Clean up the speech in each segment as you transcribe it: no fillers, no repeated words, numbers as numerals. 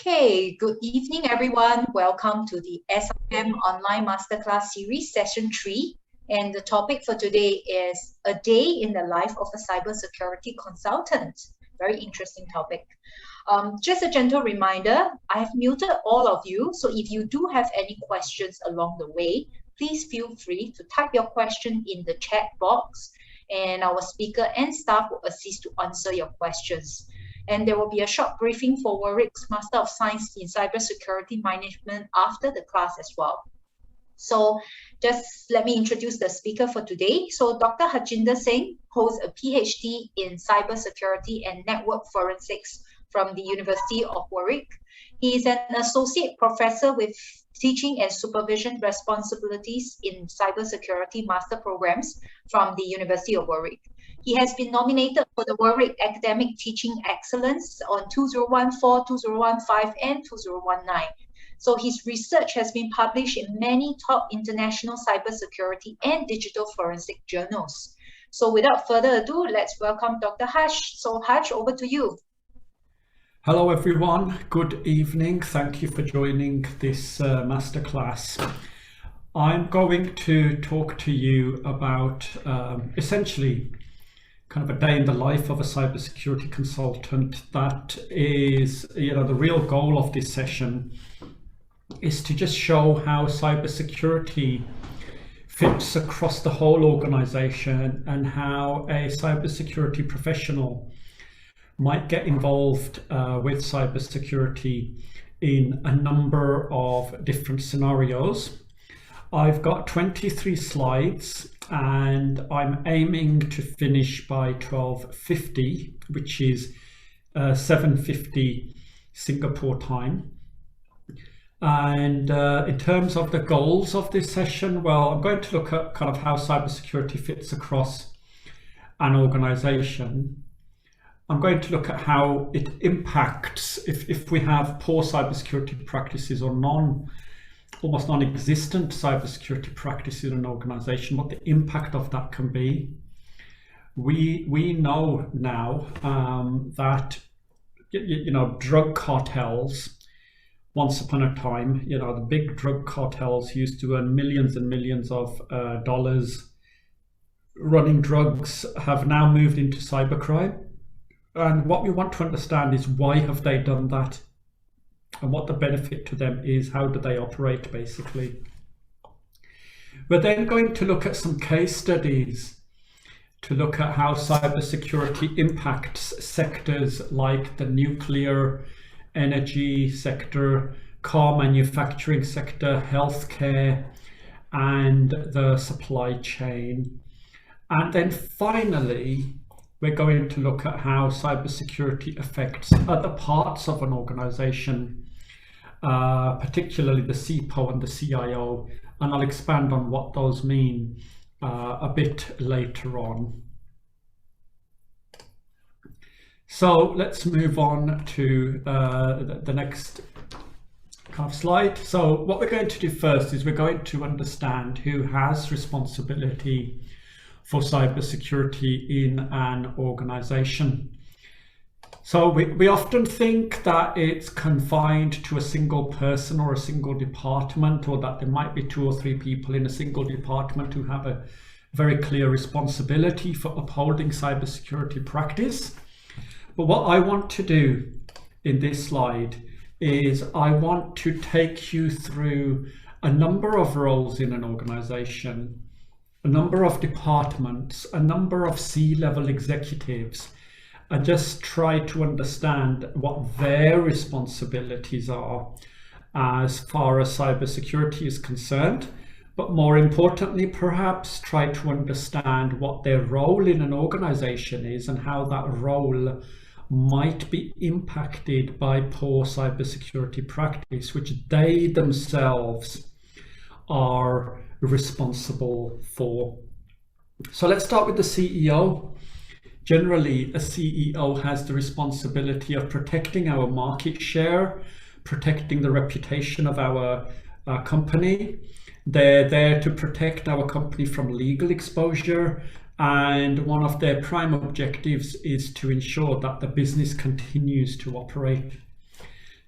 Okay, good evening, everyone. Welcome to the SIM Online Masterclass Series, Session 3. And the topic for today is a day in the life of a cybersecurity consultant. Very interesting topic. Just a gentle reminder, I have muted all of you. So if you do have any questions along the way, please feel free to type your question in the chat box, and our speaker and staff will assist to answer your questions. And there will be a short briefing for Warwick's Master of Science in Cybersecurity Management after the class as well. So just let me introduce the speaker for today. So Dr. Harjinder Singh holds a PhD in Cybersecurity and Network Forensics from the University of Warwick. He is an associate professor with teaching and supervision responsibilities in cybersecurity master programs from the University of Warwick. He has been nominated for the Warwick Academic Teaching Excellence on 2014, 2015, and 2019. So his research has been published in many top international cybersecurity and digital forensic journals. So without further ado, let's welcome Dr. Harsh. So Harsh, over to you. Hello everyone, good evening. Thank you for joining this masterclass. I'm going to talk to you about essentially kind of a day in the life of a cybersecurity consultant. That is, the real goal of this session is to just show how cybersecurity fits across the whole organization and how a cybersecurity professional might get involved with cybersecurity in a number of different scenarios. I've got 23 slides and I'm aiming to finish by 12:50, which is 7:50 Singapore time. And in terms of the goals of this session, well, I'm going to look at kind of how cybersecurity fits across an organization. I'm going to look at how it impacts if we have poor cybersecurity practices or almost non-existent cybersecurity practices in an organization, what the impact of that can be. We know now that drug cartels, once upon a time, the big drug cartels used to earn millions and millions of dollars running drugs, have now moved into cybercrime. And what we want to understand is why have they done that and what the benefit to them is, how do they operate basically. We're then going to look at some case studies to look at how cybersecurity impacts sectors like the nuclear energy sector, car manufacturing sector, healthcare, and the supply chain. And then finally, we're going to look at how cybersecurity affects other parts of an organization, particularly the CPO and the CIO, and I'll expand on what those mean a bit later on. So let's move on to the next kind of slide. So what we're going to do first is we're going to understand who has responsibility for cybersecurity in an organization. So we often think that it's confined to a single person or a single department, or that there might be 2 or 3 people in a single department who have a very clear responsibility for upholding cybersecurity practice. But what I want to do in this slide is I want to take you through a number of roles in an organization, a number of departments, a number of C-level executives, and just try to understand what their responsibilities are as far as cybersecurity is concerned. But more importantly, perhaps try to understand what their role in an organization is and how that role might be impacted by poor cybersecurity practice, which they themselves are responsible for. So let's start with the CEO. Generally, a CEO has the responsibility of protecting our market share, protecting the reputation of our company. They're there to protect our company from legal exposure, and one of their prime objectives is to ensure that the business continues to operate.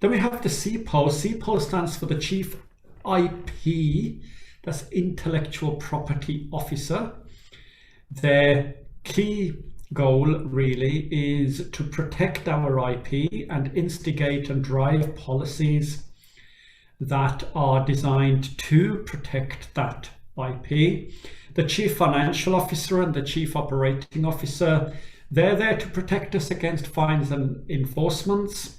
Then we have the CPO. CPO stands for the Chief IP, that's Intellectual Property Officer. Their key goal really is to protect our IP and instigate and drive policies that are designed to protect that IP. The Chief Financial Officer and the Chief Operating Officer, they're there to protect us against fines and enforcements.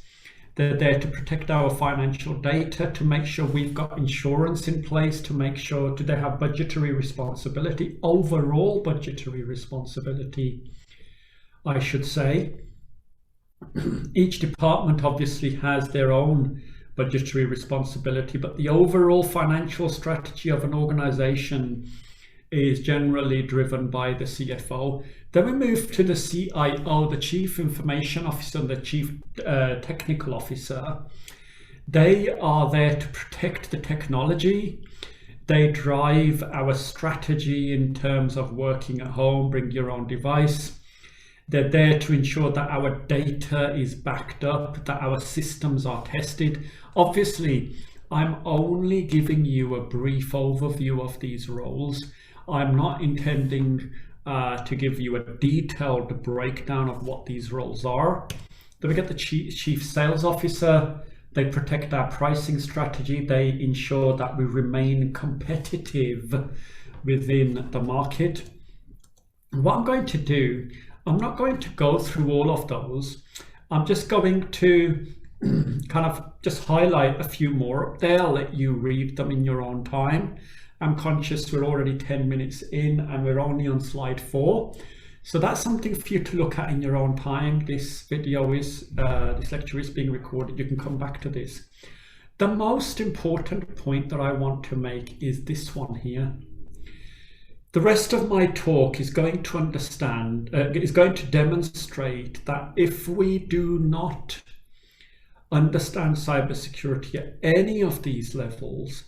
They're there to protect our financial data, to make sure we've got insurance in place, to make sure they have budgetary responsibility, overall budgetary responsibility, I should say. Each department obviously has their own budgetary responsibility, but the overall financial strategy of an organization is generally driven by the CFO. Then we move to the CIO, the Chief Information Officer and the Chief Technical Officer. They are there to protect the technology. They drive our strategy in terms of working at home, bring your own device. They're there to ensure that our data is backed up, that our systems are tested. Obviously, I'm only giving you a brief overview of these roles. I'm not intending to give you a detailed breakdown of what these roles are. Then we get the Chief Sales Officer. They protect our pricing strategy. They ensure that we remain competitive within the market. What I'm going to do, I'm not going to go through all of those. I'm just going to kind of just highlight a few more up there. I'll let you read them in your own time. I'm conscious we're already 10 minutes in and we're only on slide 4. So that's something for you to look at in your own time. This video is, this lecture is being recorded. You can come back to this. The most important point that I want to make is this one here. The rest of my talk is going to demonstrate that if we do not understand cybersecurity at any of these levels,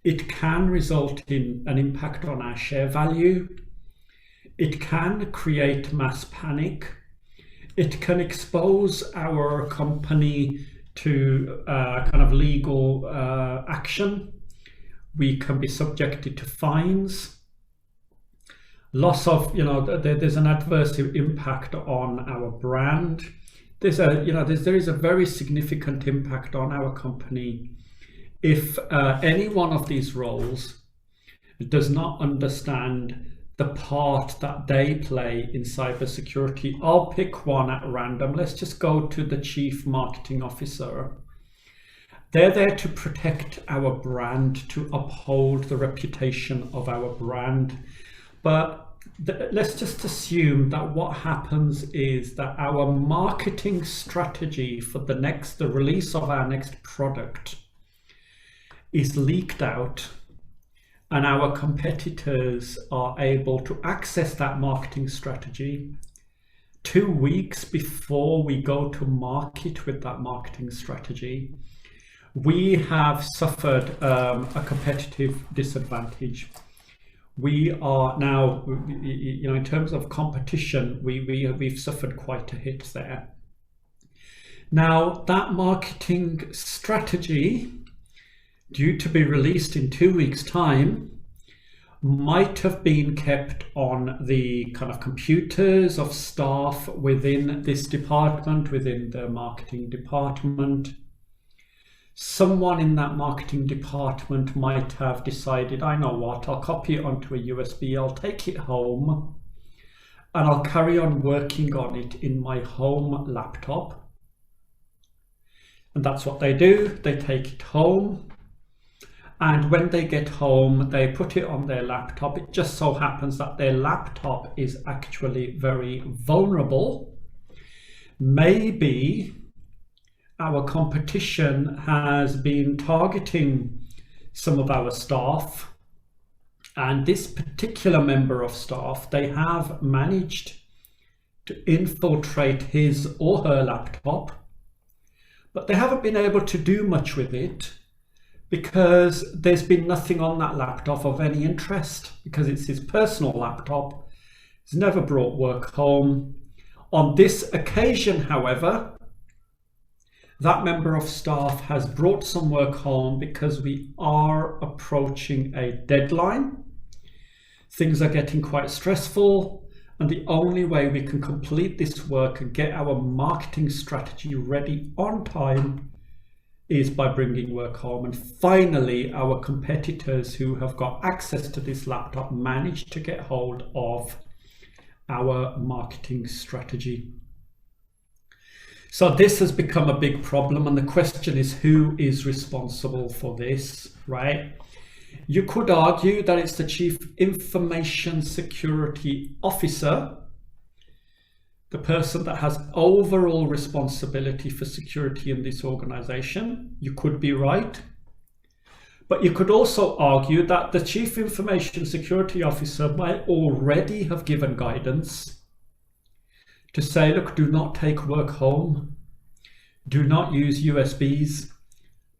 it can result in an impact on our share value. It can create mass panic. It can expose our company to kind of legal action. We can be subjected to fines. Loss of, there's an adverse impact on our brand. There is a very significant impact on our company if any one of these roles does not understand the part that they play in cybersecurity. I'll pick one at random. Let's just go to the Chief Marketing Officer. They're there to protect our brand, to uphold the reputation of our brand. But let's just assume that what happens is that our marketing strategy for the release of our next product is leaked out, and our competitors are able to access that marketing strategy 2 weeks before we go to market with that marketing strategy. We have suffered a competitive disadvantage. We are now, in terms of competition, we've suffered quite a hit there. Now, that marketing strategy, due to be released in 2 weeks' time, might have been kept on the kind of computers of staff within this department, within the marketing department. Someone in that marketing department might have decided, I know what, I'll copy it onto a USB, I'll take it home, and I'll carry on working on it in my home laptop. And that's what they do. They take it home. And when they get home, they put it on their laptop. It just so happens that their laptop is actually very vulnerable. Maybe our competition has been targeting some of our staff, and this particular member of staff, they have managed to infiltrate his or her laptop, but they haven't been able to do much with it because there's been nothing on that laptop of any interest, because it's his personal laptop. He's never brought work home. On this occasion, however, that member of staff has brought some work home because we are approaching a deadline. Things are getting quite stressful, and the only way we can complete this work and get our marketing strategy ready on time is by bringing work home. And finally, our competitors who have got access to this laptop managed to get hold of our marketing strategy. So this has become a big problem, and the question is, who is responsible for this, right? You could argue that it's the Chief Information Security Officer, the person that has overall responsibility for security in this organization. You could be right. But you could also argue that the Chief Information Security Officer might already have given guidance to say, look, do not take work home, do not use USBs.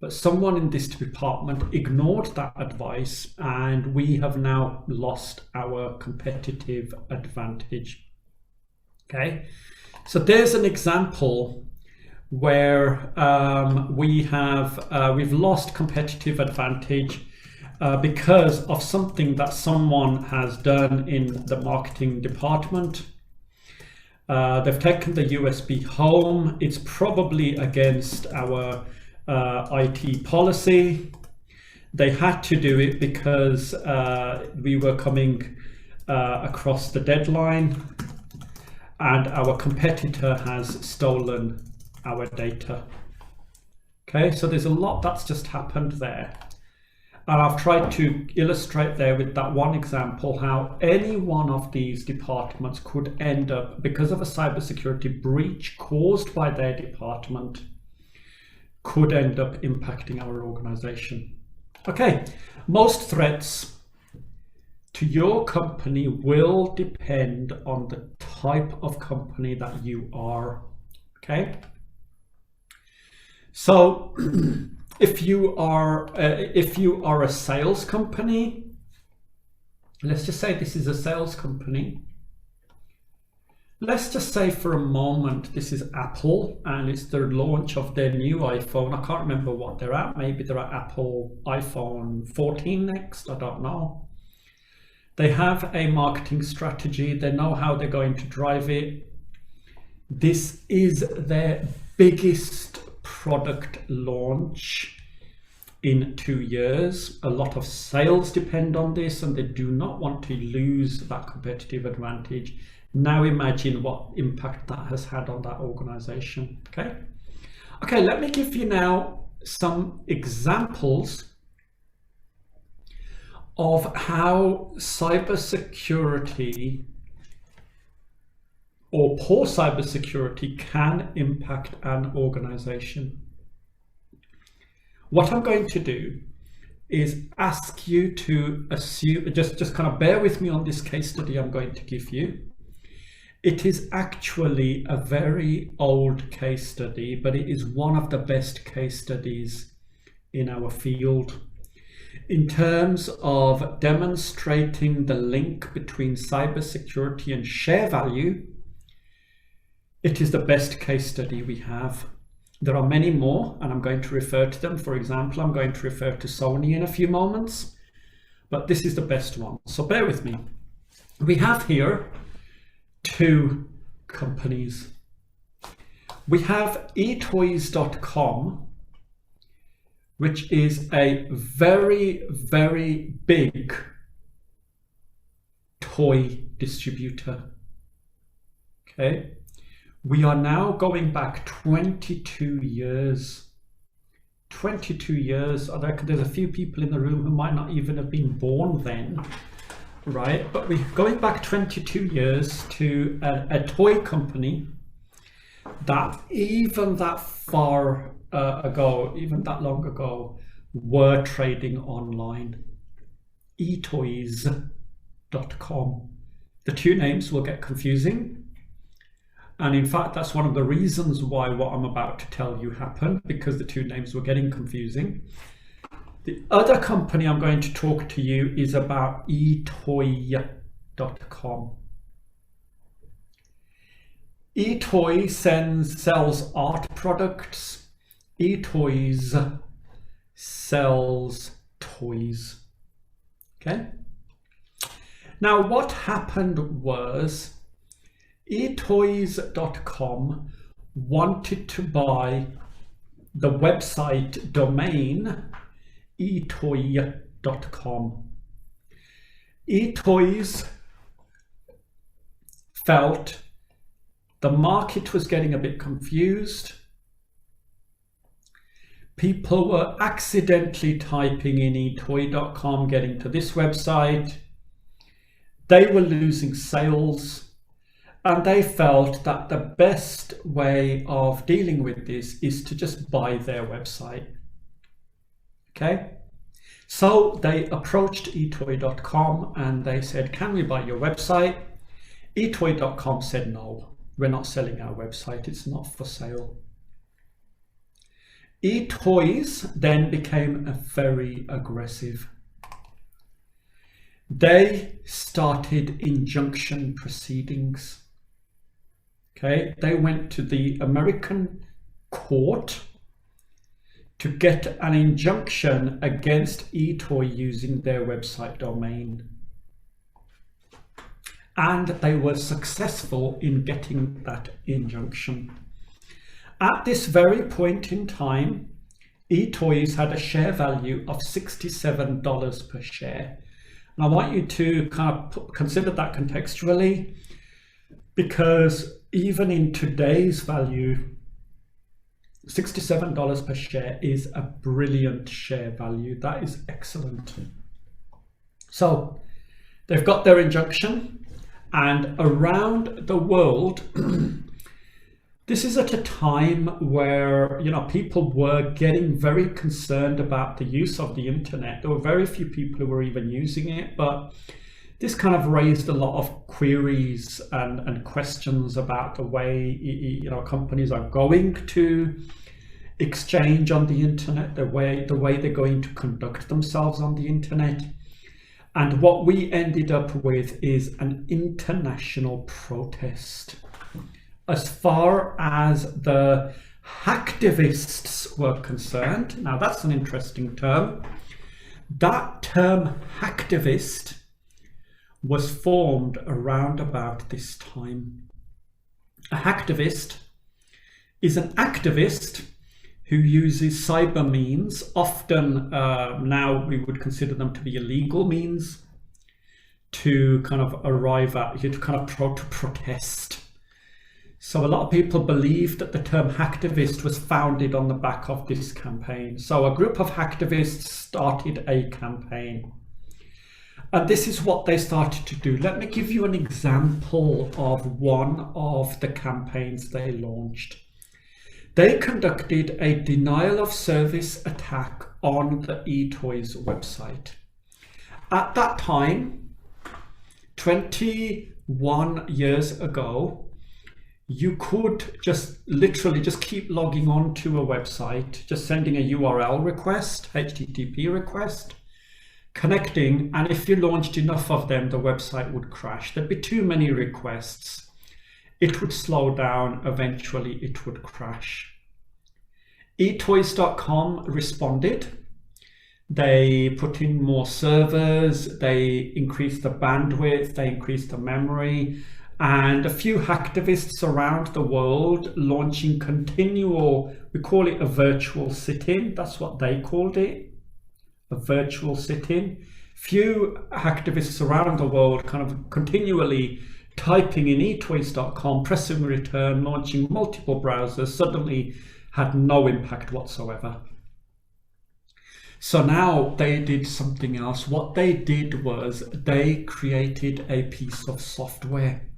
But someone in this department ignored that advice, and we have now lost our competitive advantage. Okay, so there's an example where we've lost competitive advantage because of something that someone has done in the marketing department. They've taken the USB home. It's probably against our IT policy. They had to do it because we were coming across the deadline, and our competitor has stolen our data. Okay, so there's a lot that's just happened there. And I've tried to illustrate there with that one example how any one of these departments could end up, because of a cybersecurity breach caused by their department, could end up impacting our organization. Okay, most threats to your company will depend on the type of company that you are. Okay, so if you are a sales company, let's just say this is a sales company. Let's just say for a moment this is Apple and it's their launch of their new iPhone. I can't remember what they're at. Maybe they're at Apple iPhone 14 next, I don't know. They have a marketing strategy. They know how they're going to drive it. This is their biggest product launch in 2 years. A lot of sales depend on this, and they do not want to lose that competitive advantage. Now imagine what impact that has had on that organization. Okay, let me give you now some examples of how cybersecurity or poor cybersecurity can impact an organization. What I'm going to do is ask you to assume, just kind of bear with me on this case study I'm going to give you. It is actually a very old case study, but it is one of the best case studies in our field. In terms of demonstrating the link between cybersecurity and share value, it is the best case study we have. There are many more, and I'm going to refer to them. For example, I'm going to refer to Sony in a few moments, but this is the best one. So bear with me. We have here two companies. We have etoys.com, which is a very, very big toy distributor. Okay. We are now going back 22 years. 22 years. I reckon there's a few people in the room who might not even have been born then, right? But we're going back 22 years to a toy company that even that far ago, even that long ago, were trading online. etoys.com. The two names will get confusing. And in fact, that's one of the reasons why what I'm about to tell you happened, because the two names were getting confusing. The other company I'm going to talk to you is about etoy.com. Etoy sells art products. eToys sells toys. Okay. Now what happened was etoys.com wanted to buy the website domain etoy.com. eToys felt the market was getting a bit confused. People were accidentally typing in etoy.com, getting to this website. They were losing sales, and they felt that the best way of dealing with this is to just buy their website. Okay, so they approached etoy.com and they said, can we buy your website? etoy.com said, no, we're not selling our website, it's not for sale. eToys then became very aggressive. They started injunction proceedings. Okay, they went to the American court to get an injunction against eToy using their website domain. And they were successful in getting that injunction. At this very point in time, eToys had a share value of $67 per share. And I want you to kind of consider that contextually, because even in today's value, $67 per share is a brilliant share value. That is excellent. So they've got their injunction, and around the world, this is at a time where, you know, people were getting very concerned about the use of the internet. There were very few people who were even using it, but this kind of raised a lot of queries and questions about the way, you know, companies are going to exchange on the internet, the way they're going to conduct themselves on the internet. And what we ended up with is an international protest. As far as the hacktivists were concerned, now that's an interesting term. That term hacktivist was formed around about this time. A hacktivist is an activist who uses cyber means, often now we would consider them to be illegal means, to kind of arrive at, to kind of protest. So a lot of people believe that the term hacktivist was founded on the back of this campaign. So a group of hacktivists started a campaign. And this is what they started to do. Let me give you an example of one of the campaigns they launched. They conducted a denial of service attack on the eToys website. At that time, 21 years ago, you could just literally just keep logging on to a website, just sending a URL request, HTTP request, connecting, and if you launched enough of them, the website would crash. There'd be too many requests. It would slow down, eventually it would crash. etoys.com responded. They put in more servers, they increased the bandwidth, they increased the memory, and a few hacktivists around the world launching continual, we call it a virtual sit-in, that's what they called it. A virtual sit-in. Few hacktivists around the world kind of continually typing in etoys.com, pressing return, launching multiple browsers, suddenly had no impact whatsoever. So now they did something else. What they did was they created a piece of software,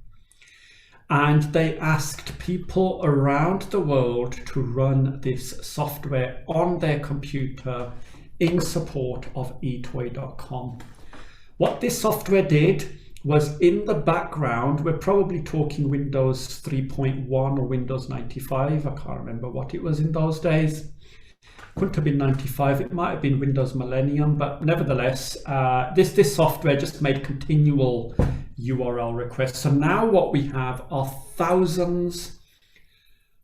and they asked people around the world to run this software on their computer in support of etoy.com. What this software did was, in the background, we're probably talking Windows 3.1 or Windows 95, I can't remember what it was in those days. Couldn't have been 95, it might have been Windows Millennium, but nevertheless, this software just made continual URL requests. So now what we have are thousands,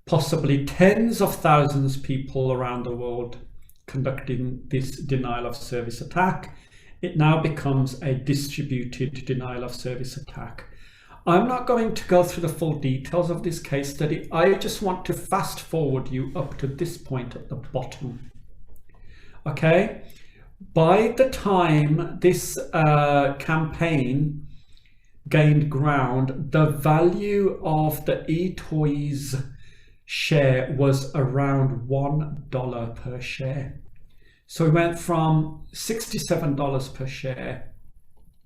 possibly tens of thousands of people around the world conducting this denial of service attack. It now becomes a distributed denial of service attack. I'm not going to go through the full details of this case study. I just want to fast forward you up to this point at the bottom. Okay, by the time this campaign gained ground, the value of the eToys share was around $1 per share. So we went from $67 per share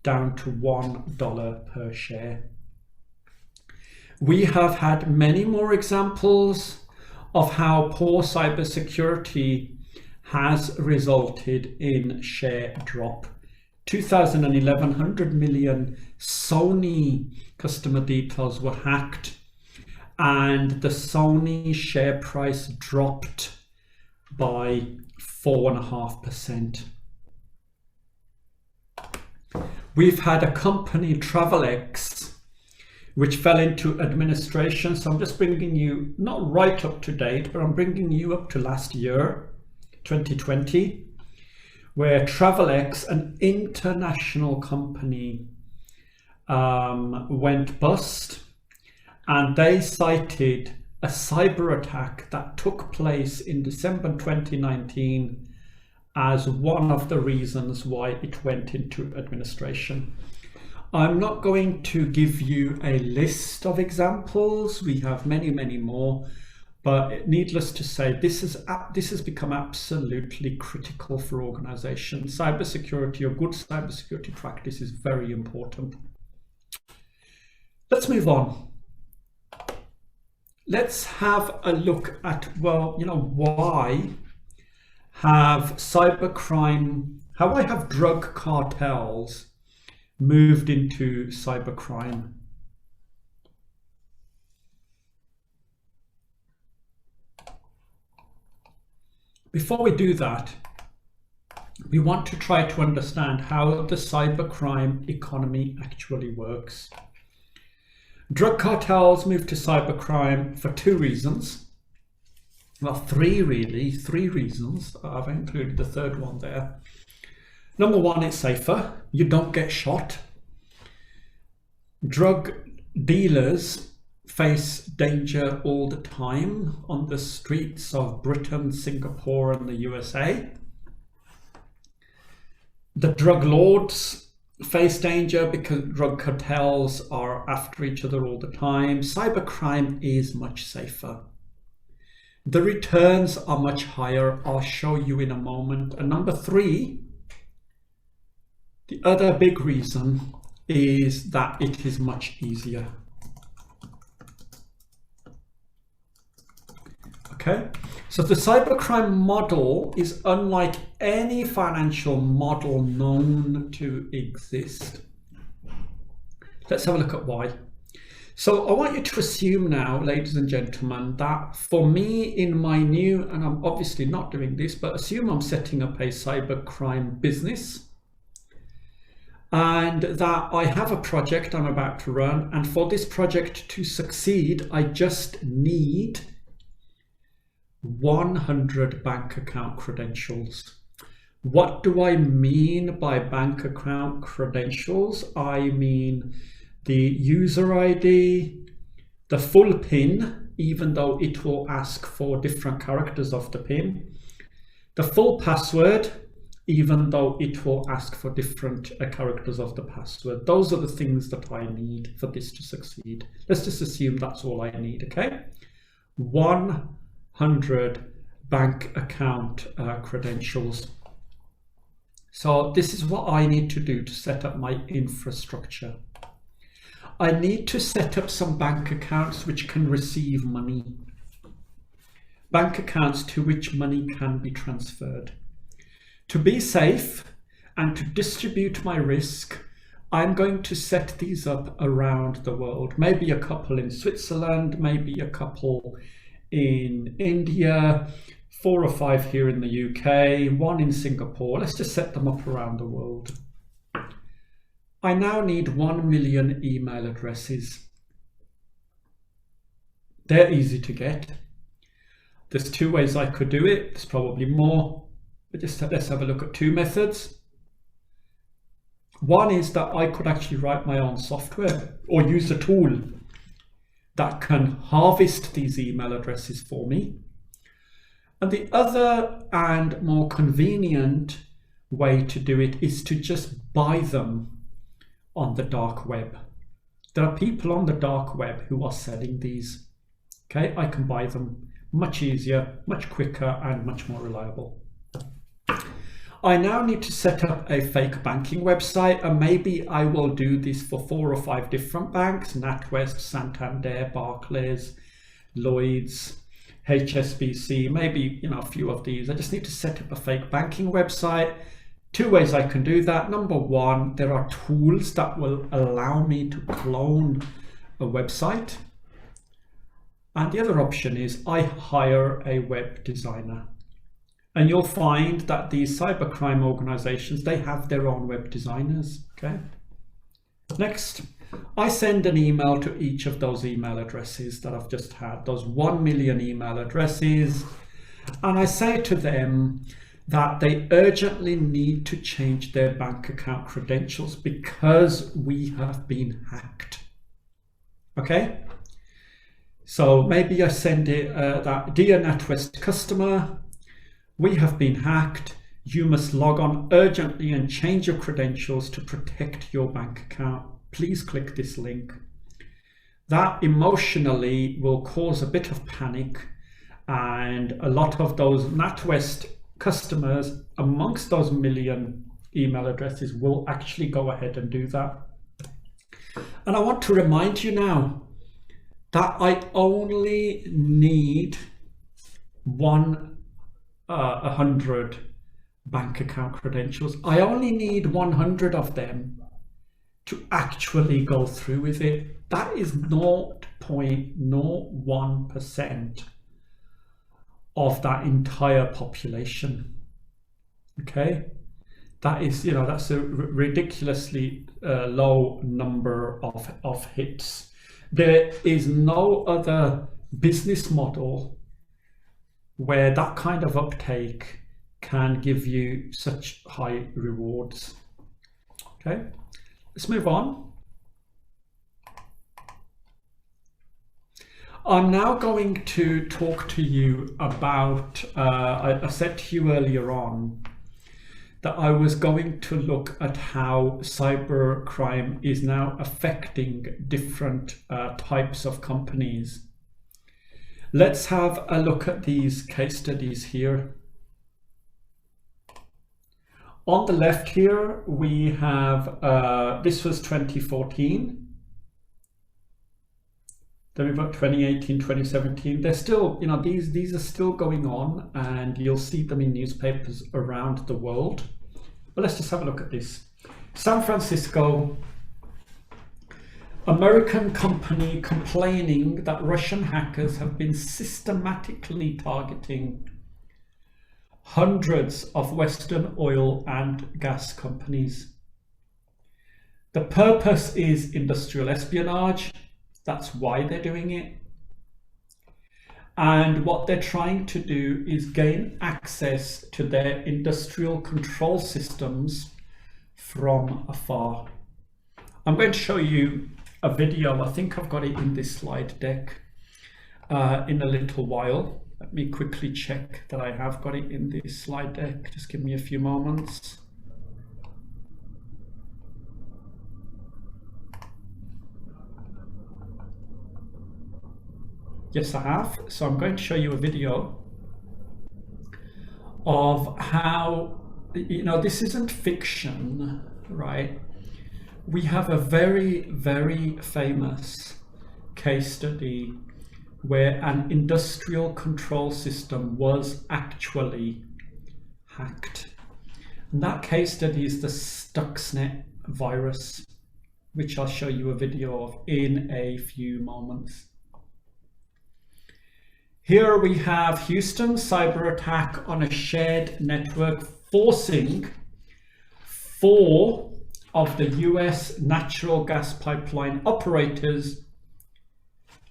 down to $1 per share. We have had many more examples of how poor cybersecurity has resulted in share drop. 2011, 100 million Sony customer details were hacked, and the Sony share price dropped by 4.5%. We've had a company, TravelX, which fell into administration. So I'm just bringing you, not right up to date, but I'm bringing you up to last year, 2020, where TravelX, an international company, went bust, and they cited a cyber attack that took place in December 2019 as one of the reasons why it went into administration. I'm not going to give you a list of examples. We have many, many more, but needless to say, this has become absolutely critical for organizations. Cybersecurity, or good cybersecurity practice, is very important. Let's move on. Let's have a look at, well, why have cybercrime, how have drug cartels moved into cybercrime? Before we do that, we want to try to understand how the cybercrime economy actually works. Drug cartels moved to cybercrime for two reasons. Well, three reasons. I've included the third one there. Number one, it's safer. You don't get shot. Drug dealers face danger all the time on the streets of Britain, Singapore, and the USA. The drug lords face danger because drug cartels are after each other all the time. Cybercrime is much safer. The returns are much higher. I'll show you in a moment. And number three, the other big reason is that it is much easier. Okay, so the cybercrime model is unlike any financial model known to exist. Let's have a look at why. So I want you to assume now, ladies and gentlemen, that for me in my new, and I'm obviously not doing this, but assume I'm setting up a cybercrime business, and that I have a project I'm about to run, and for this project to succeed, I just need 100 bank account credentials. What do I mean by bank account credentials? I mean the user ID, the full PIN, even though it will ask for different characters of the PIN, the full password, even though it will ask for different characters of the password. Those are the things that I need for this to succeed. Let's just assume that's all I need, okay? 100 bank account credentials. So this is what I need to do to set up my infrastructure. I need to set up some bank accounts which can receive money. Bank accounts to which money can be transferred. To be safe and to distribute my risk, I'm going to set these up around the world. Maybe a couple in Switzerland, maybe a couple in India, 4 or 5 here in the UK, 1 in Singapore. Let's just set them up around the world. I now need 1 million email addresses. They're easy to get. There's two ways I could do it. There's probably more, but just let's have a look at two methods. One is that I could actually write my own software or use a tool that can harvest these email addresses for me. And the other and more convenient way to do it is to just buy them on the dark web. There are people on the dark web who are selling these. Okay, I can buy them much easier, much quicker, and much more reliable. I now need to set up a fake banking website, and maybe I will do this for 4 or 5 different banks: NatWest, Santander, Barclays, Lloyds, HSBC, maybe a few of these. I just need to set up a fake banking website. Two ways I can do that. Number one, there are tools that will allow me to clone a website. And the other option is I hire a web designer. And you'll find that these cybercrime organizations, they have their own web designers. Okay. Next, I send an email to each of those email addresses that I've just had, those 1 million email addresses. And I say to them that they urgently need to change their bank account credentials because we have been hacked. Okay. So maybe I send it that, dear NatWest customer, we have been hacked. You must log on urgently and change your credentials to protect your bank account. Please click this link. That emotionally will cause a bit of panic, and a lot of those NatWest customers amongst those million email addresses will actually go ahead and do that. And I want to remind you now that I only need 100 bank account credentials. I only need 100 of them to actually go through with it. That is 0.01% of that entire population. Okay, that is, that's a ridiculously low number of hits. There is no other business model where that kind of uptake can give you such high rewards. Okay, let's move on. I'm now going to talk to you about, I said to you earlier on that I was going to look at how cybercrime is now affecting different types of companies. Let's have a look at these case studies here. On the left here, we have, this was 2014. Then we've got 2018, 2017. They're still, these are still going on, and you'll see them in newspapers around the world. But let's just have a look at this. San Francisco, American company complaining that Russian hackers have been systematically targeting hundreds of Western oil and gas companies. The purpose is industrial espionage. That's why they're doing it. And what they're trying to do is gain access to their industrial control systems from afar. I'm going to show you a video. I think I've got it in this slide deck in a little while. Let me quickly check that I have got it in this slide deck. Just give me a few moments. Yes, I have. So I'm going to show you a video of how, this isn't fiction, right? We have a very, very famous case study where an industrial control system was actually hacked. And that case study is the Stuxnet virus, which I'll show you a video of in a few moments. Here we have Houston cyber attack on a shared network forcing 4 of the US natural gas pipeline operators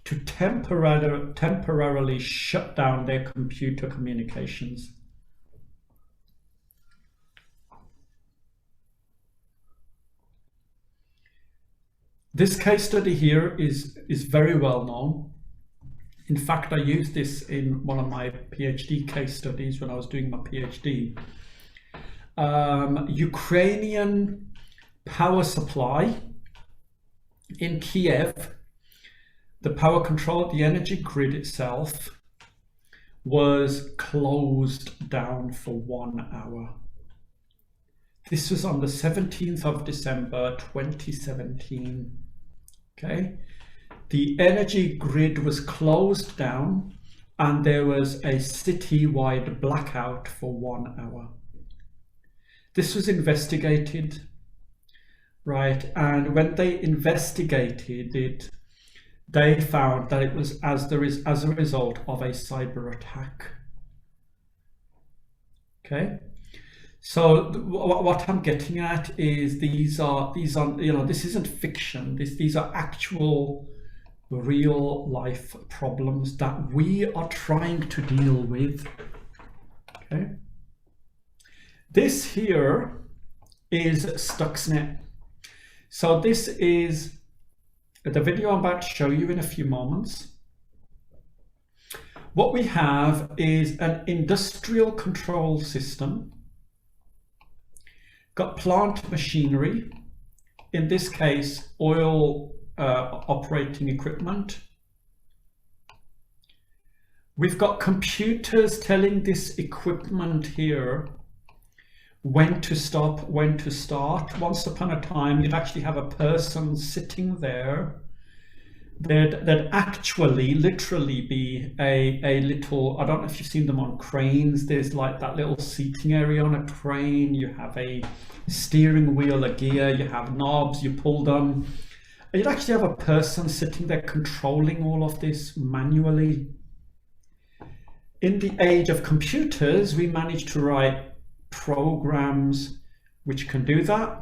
to temporarily shut down their computer communications. This case study here is very well known. In fact, I used this in one of my PhD case studies when I was doing my PhD. Ukrainian power supply in Kiev, the power control, the energy grid itself was closed down for 1 hour. This was on the 17th of December 2017. Okay, the energy grid was closed down and there was a city-wide blackout for 1 hour. This was investigated, right? And when they investigated it, they found that it was as a result of a cyber attack. Okay. So what I'm getting at is these are this isn't fiction. These are actual real life problems that we are trying to deal with. Okay. This here is Stuxnet. So this is the video I'm about to show you in a few moments. What we have is an industrial control system. Got plant machinery, in this case oil operating equipment. We've got computers telling this equipment here when to stop, when to start. Once upon a time you'd actually have a person sitting there. There'd actually literally be a little, I don't know if you've seen them on cranes, there's like that little seating area on a crane, you have a steering wheel, a gear, you have knobs, you pull them. You'd actually have a person sitting there controlling all of this manually. In the age of computers, we managed to write programs which can do that.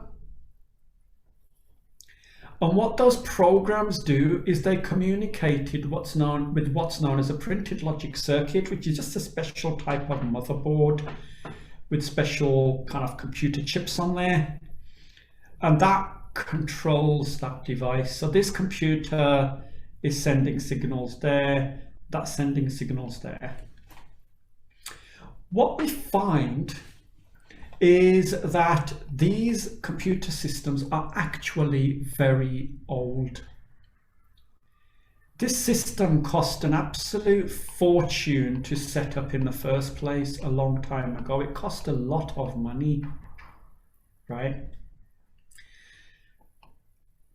And what those programs do is they communicated what's known as a printed logic circuit, which is just a special type of motherboard with special kind of computer chips on there. And that controls that device. So this computer is sending signals there, that's sending signals there. What we find is that these computer systems are actually very old. This system cost an absolute fortune to set up in the first place a long time ago. It cost a lot of money, right?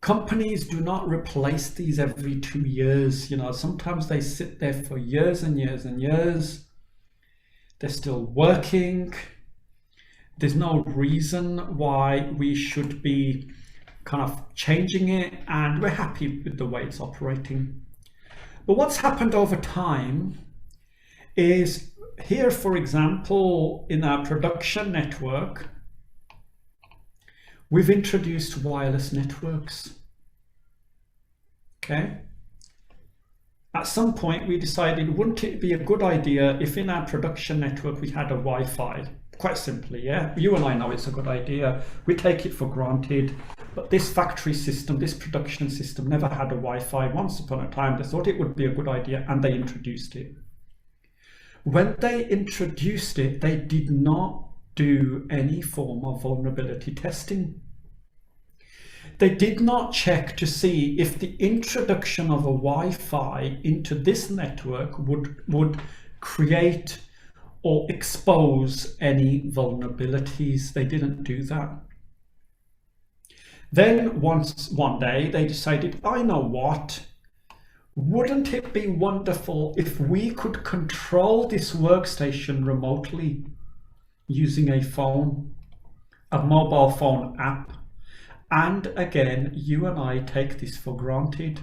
Companies do not replace these every 2 years. You know, sometimes they sit there for years and years and years. They're still working. There's no reason why we should be kind of changing it, and we're happy with the way it's operating. But what's happened over time is here, for example, in our production network, we've introduced wireless networks. Okay. At some point we decided, wouldn't it be a good idea if in our production network we had a Wi-Fi? Quite simply, yeah. You and I know it's a good idea. We take it for granted. But this factory system, this production system never had a Wi-Fi. Once upon a time, they thought it would be a good idea and they introduced it. When they introduced it, they did not do any form of vulnerability testing. They did not check to see if the introduction of a Wi-Fi into this network would create or expose any vulnerabilities. They didn't do that. Then one day they decided, I know what, wouldn't it be wonderful if we could control this workstation remotely using a phone, a mobile phone app? And again, you and I take this for granted,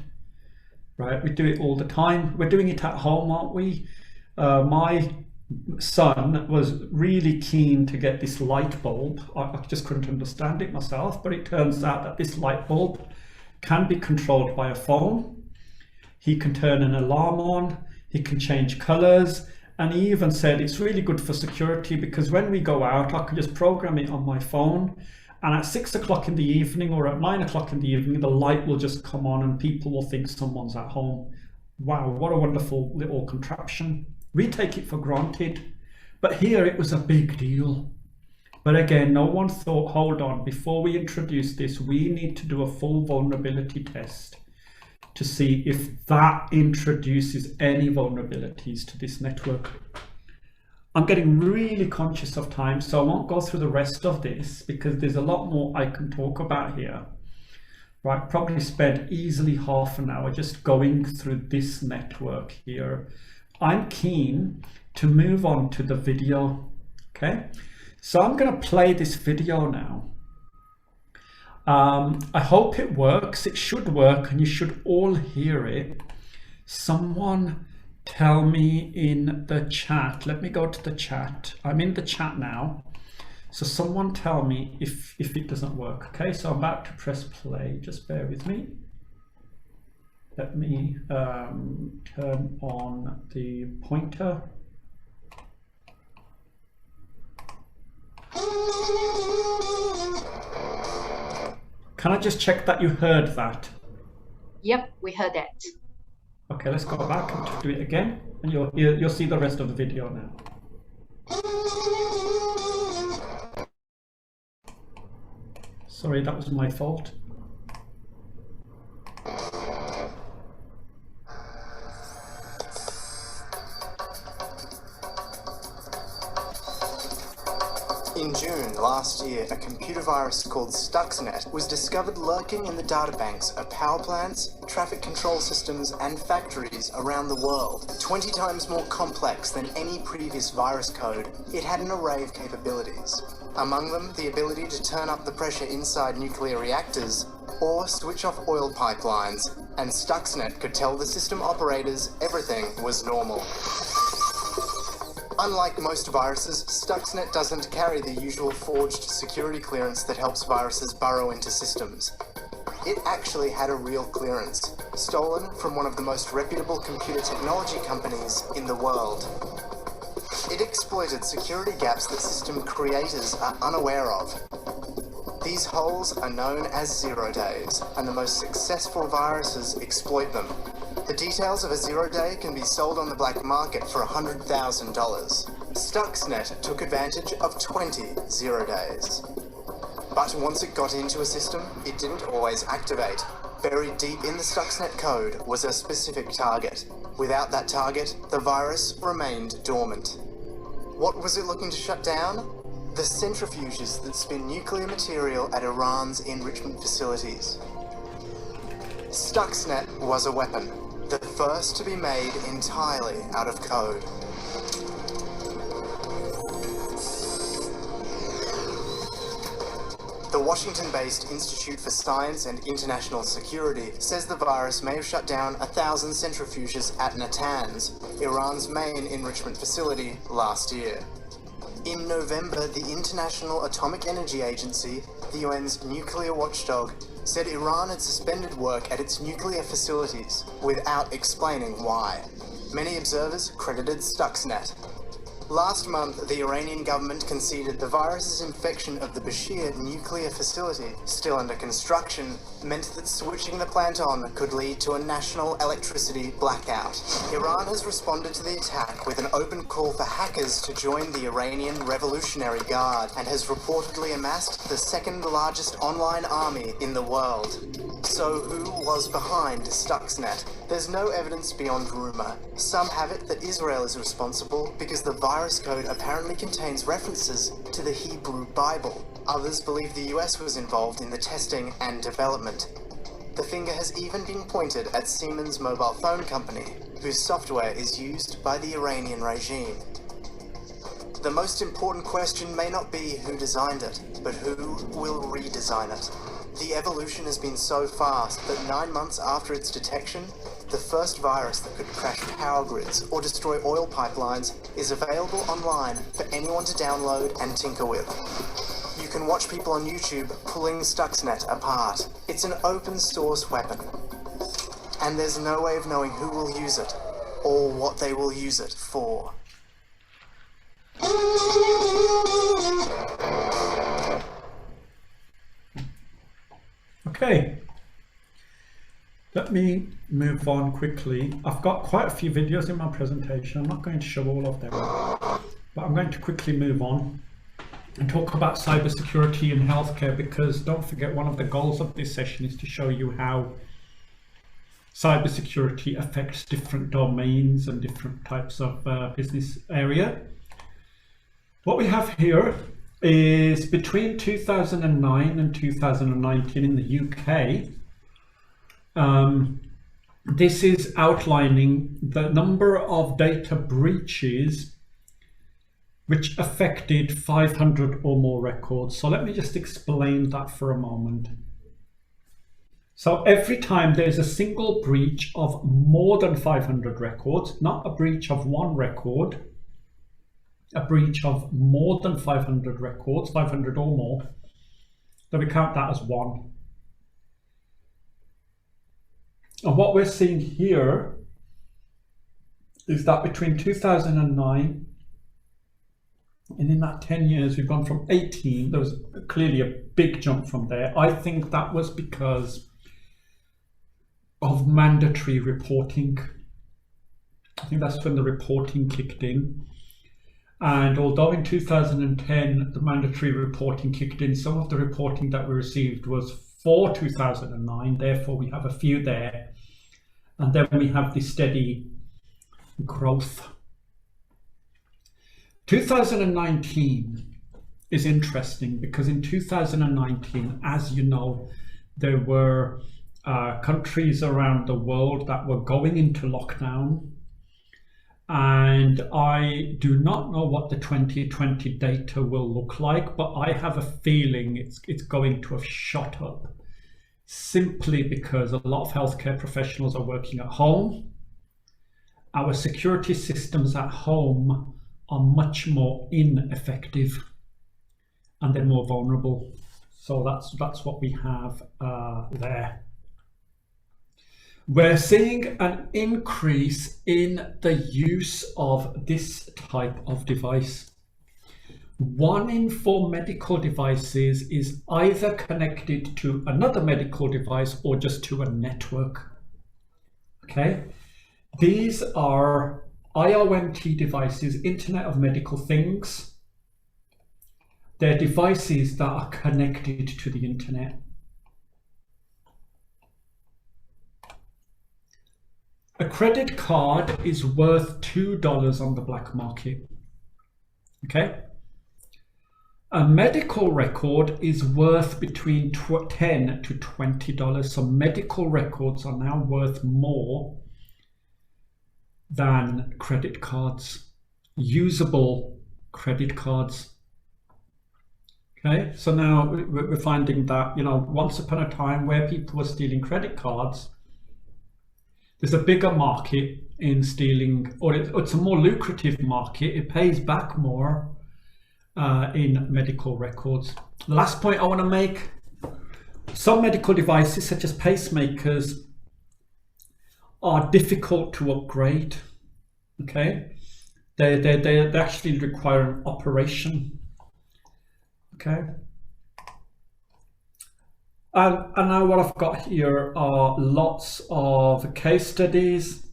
right? We do it all the time. We're doing it at home, aren't we? My son was really keen to get this light bulb. I just couldn't understand it myself, but it turns out that this light bulb can be controlled by a phone. He can turn an alarm on, he can change colors, and he even said it's really good for security because when we go out, I can just program it on my phone, and at 6 o'clock in the evening or at 9 o'clock in the evening, the light will just come on and people will think someone's at home. Wow, what a wonderful little contraption. We take it for granted, but here it was a big deal. But again, no one thought, hold on, before we introduce this, we need to do a full vulnerability test to see if that introduces any vulnerabilities to this network. I'm getting really conscious of time, so I won't go through the rest of this because there's a lot more I can talk about here. Right, probably spent easily half an hour just going through this network here. I'm keen to move on to the video, okay? So I'm going to play this video now. I hope it works. It should work and you should all hear it. Someone tell me in the chat. Let me go to the chat. I'm in the chat now. So someone tell me if it doesn't work. Okay, so I'm about to press play. Just bear with me. Let me turn on the pointer. Can I just check that you heard that? Yep, we heard that. Okay, let's go back and do it again, and you'll see the rest of the video now. Sorry, that was my fault. In June last year, a computer virus called Stuxnet was discovered lurking in the databanks of power plants, traffic control systems, and factories around the world. 20 times more complex than any previous virus code, it had an array of capabilities. Among them, the ability to turn up the pressure inside nuclear reactors or switch off oil pipelines, and Stuxnet could tell the system operators everything was normal. Unlike most viruses, Stuxnet doesn't carry the usual forged security clearance that helps viruses burrow into systems. It actually had a real clearance, stolen from one of the most reputable computer technology companies in the world. It exploited security gaps that system creators are unaware of. These holes are known as 0 days, and the most successful viruses exploit them. The details of a 0 day can be sold on the black market for $100,000. Stuxnet took advantage of 20 0 days. But once it got into a system, it didn't always activate. Buried deep in the Stuxnet code was a specific target. Without that target, the virus remained dormant. What was it looking to shut down? The centrifuges that spin nuclear material at Iran's enrichment facilities. Stuxnet was a weapon, the first to be made entirely out of code. The Washington-based Institute for Science and International Security says the virus may have shut down 1,000 centrifuges at Natanz, Iran's main enrichment facility, last year. In November, the International Atomic Energy Agency, the UN's nuclear watchdog, said Iran had suspended work at its nuclear facilities without explaining why. Many observers credited Stuxnet. Last month, the Iranian government conceded the virus's infection of the Bashir nuclear facility, still under construction, meant that switching the plant on could lead to a national electricity blackout. Iran has responded to the attack with an open call for hackers to join the Iranian Revolutionary Guard and has reportedly amassed the second largest online army in the world. So who was behind Stuxnet? There's no evidence beyond rumor. Some have it that Israel is responsible because the virus code apparently contains references to the Hebrew Bible. Others believe the US was involved in the testing and development. The finger has even been pointed at Siemens mobile phone company, whose software is used by the Iranian regime. The most important question may not be who designed it, but who will redesign it. The evolution has been so fast that 9 months after its detection, the first virus that could crash power grids or destroy oil pipelines is available online for anyone to download and tinker with. You can watch people on YouTube pulling Stuxnet apart. It's an open source weapon. and there's no way of knowing who will use it or what they will use it for. Okay, let me move on quickly. I've got quite a few videos in my presentation. I'm not going to show all of them, but I'm going to quickly move on and talk about cybersecurity in healthcare, because don't forget, one of the goals of this session is to show you how cybersecurity affects different domains and different types of business area. What we have here is between 2009 and 2019 in the UK. This is outlining the number of data breaches which affected 500 or more records. So let me just explain that for a moment. So every time there's a single breach of more than 500 records, not a breach of one record, a breach of more than 500 records, 500 or more, then we count that as one. And what we're seeing here is that between 2009 and in that 10 years, we've gone from 18. There was clearly a big jump from there. I think that was because of mandatory reporting. I think that's when the reporting kicked in. And although in 2010, the mandatory reporting kicked in, some of the reporting that we received was for 2009. Therefore, we have a few there. And then we have this steady growth. 2019 is interesting because in 2019, as you know, there were countries around the world that were going into lockdown. And I do not know what the 2020 data will look like, but I have a feeling it's going to have shot up, simply because a lot of healthcare professionals are working at home. Our security systems at home are much more ineffective and they're more vulnerable. So that's what we have there. We're seeing an increase in the use of this type of device. 1 in 4 medical devices is either connected to another medical device or just to a network. Okay, these are IoT devices, Internet of Medical Things. They're devices that are connected to the internet. A credit card is worth $2 on the black market. Okay. A medical record is worth between $10 to $20. So medical records are now worth more than credit cards, usable credit cards. Okay, so now we're finding that, you know, once upon a time where people were stealing credit cards, there's a bigger market in stealing, or it's a more lucrative market. It pays back more in medical records. The last point I want to make, some medical devices such as pacemakers are difficult to upgrade. Okay, they actually require an operation. Okay, and now what I've got here are lots of case studies.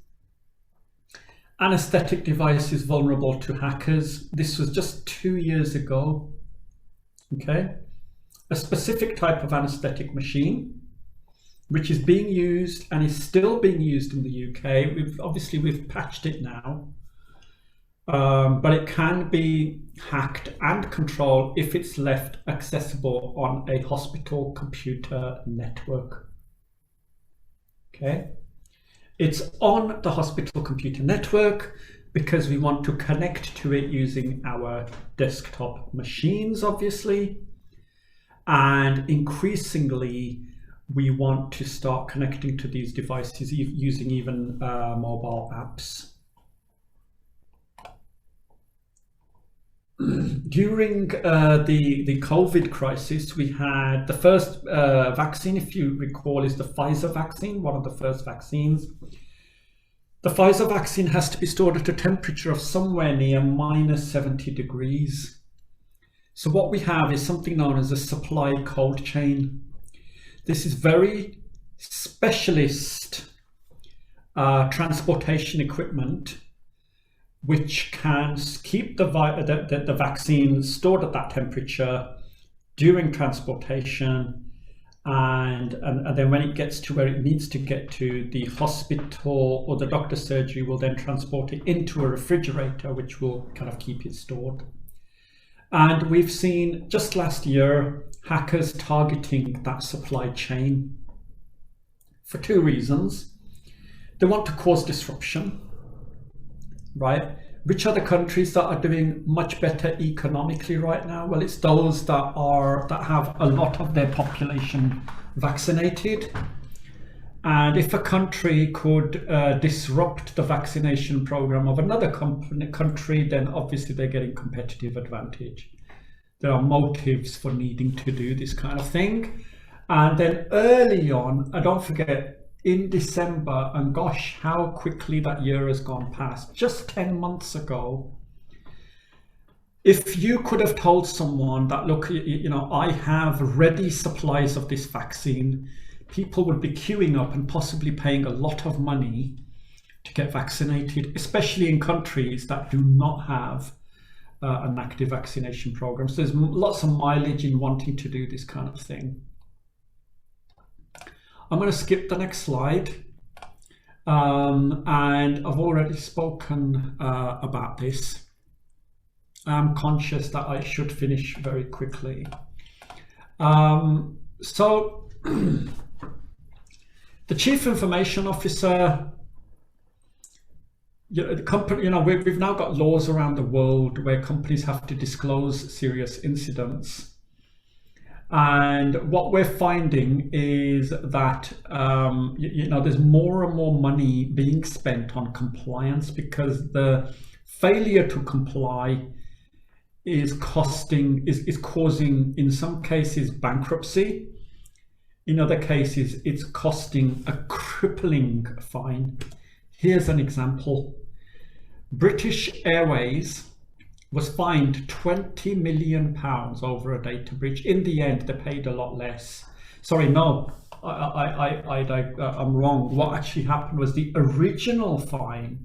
Anesthetic devices vulnerable to hackers. This was just 2 years ago. Okay, a specific type of anesthetic machine which is being used and is still being used in the UK. We've patched it now, but it can be hacked and controlled if it's left accessible on a hospital computer network. Okay, it's on the hospital computer network because we want to connect to it using our desktop machines, obviously, and increasingly we want to start connecting to these devices using even mobile apps. during the COVID crisis, we had the first vaccine, if you recall, is the Pfizer vaccine, one of the first vaccines. The Pfizer vaccine has to be stored at a temperature of somewhere near -70 degrees. So what we have is something known as a supply cold chain. This is very specialist transportation equipment which can keep the vaccine stored at that temperature during transportation, and then when it gets to where it needs to get to, the hospital or the doctor's surgery will then transport it into a refrigerator which will kind of keep it stored. And we've seen just last year hackers targeting that supply chain for two reasons. They want to cause disruption, right? Which are the countries that are doing much better economically right now? Well, it's those that have a lot of their population vaccinated. And if a country could disrupt the vaccination program of another country, then obviously they're getting competitive advantage. There are motives for needing to do this kind of thing. And then early on, don't forget, in December, and gosh, how quickly that year has gone past, just 10 months ago, if you could have told someone that, look, I have ready supplies of this vaccine, people would be queuing up and possibly paying a lot of money to get vaccinated, especially in countries that do not have an active vaccination program. So there's lots of mileage in wanting to do this kind of thing. I'm going to skip the next slide. And I've already spoken about this. I'm conscious that I should finish very quickly. So the Chief Information Officer, the company, we've now got laws around the world where companies have to disclose serious incidents. And what we're finding is that there's more and more money being spent on compliance because the failure to comply is causing, in some cases, bankruptcy. In other cases, it's costing a crippling fine. Here's an example. British Airways was fined £20 million over a data breach. In the end, they paid a lot less. Sorry, no, I'm wrong. What actually happened was the original fine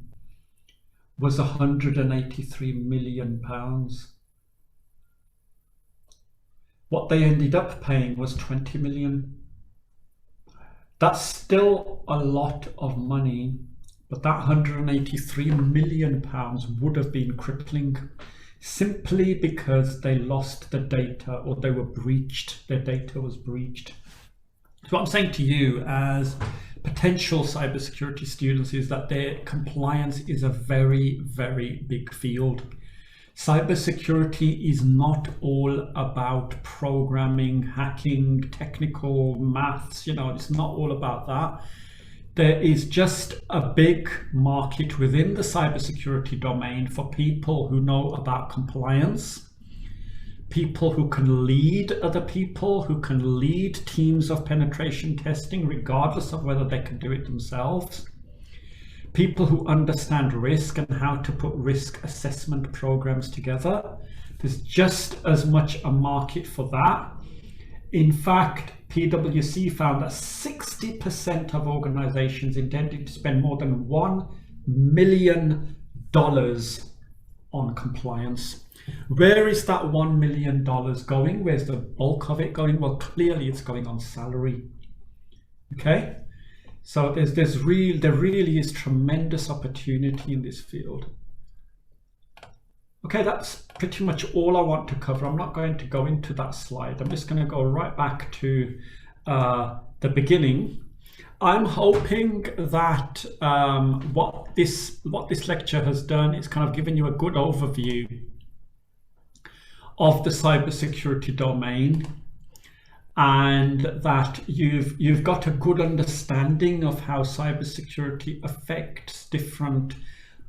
was £183 million. What they ended up paying was 20 million. That's still a lot of money, but that £183 million would have been crippling simply because they lost the data or they were breached, their data was breached. So what I'm saying to you as potential cybersecurity students is that their compliance is a very, very big field. Cybersecurity is not all about programming, hacking, technical maths, it's not all about that. There is just a big market within the cybersecurity domain for people who know about compliance, people who can lead other people, who can lead teams of penetration testing, regardless of whether they can do it themselves, people who understand risk and how to put risk assessment programs together. There's just as much a market for that. In fact, PwC found that 60% of organizations intended to spend more than $1 million on compliance. Where is that $1 million going? Where's the bulk of it going? Well, clearly it's going on salary. Okay, so there really is tremendous opportunity in this field. Okay, that's pretty much all I want to cover. I'm not going to go into that slide. I'm just going to go right back to the beginning. I'm hoping that what this lecture has done is kind of given you a good overview of the cybersecurity domain, and that you've got a good understanding of how cybersecurity affects different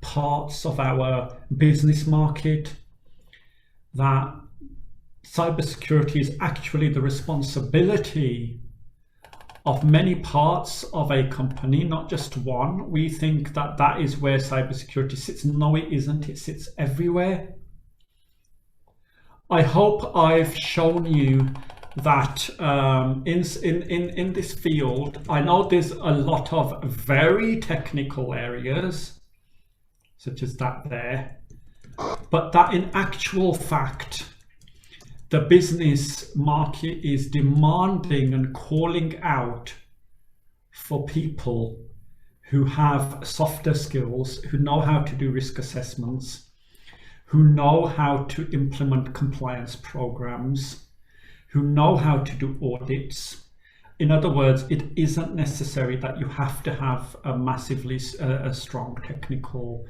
parts of our business market. that cybersecurity is actually the responsibility of many parts of a company, not just one. We think that that is where cybersecurity sits. No, it isn't. It sits everywhere. I hope I've shown you that in this field, I know there's a lot of very technical areas, such as that there, but that in actual fact, the business market is demanding and calling out for people who have softer skills, who know how to do risk assessments, who know how to implement compliance programs, who know how to do audits. In other words, it isn't necessary that you have to have a massively strong technical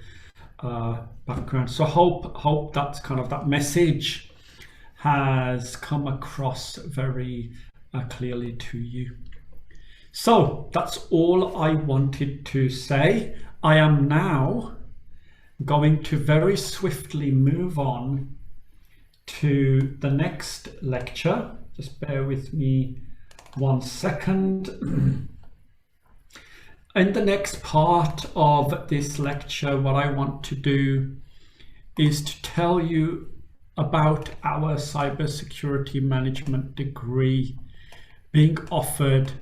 background. So hope that's kind of that message has come across very clearly to you. So that's all I wanted to say. I am now going to very swiftly move on to the next lecture. Just bear with me 1 second. In the next part of this lecture, what I want to do is to tell you about our cybersecurity management degree being offered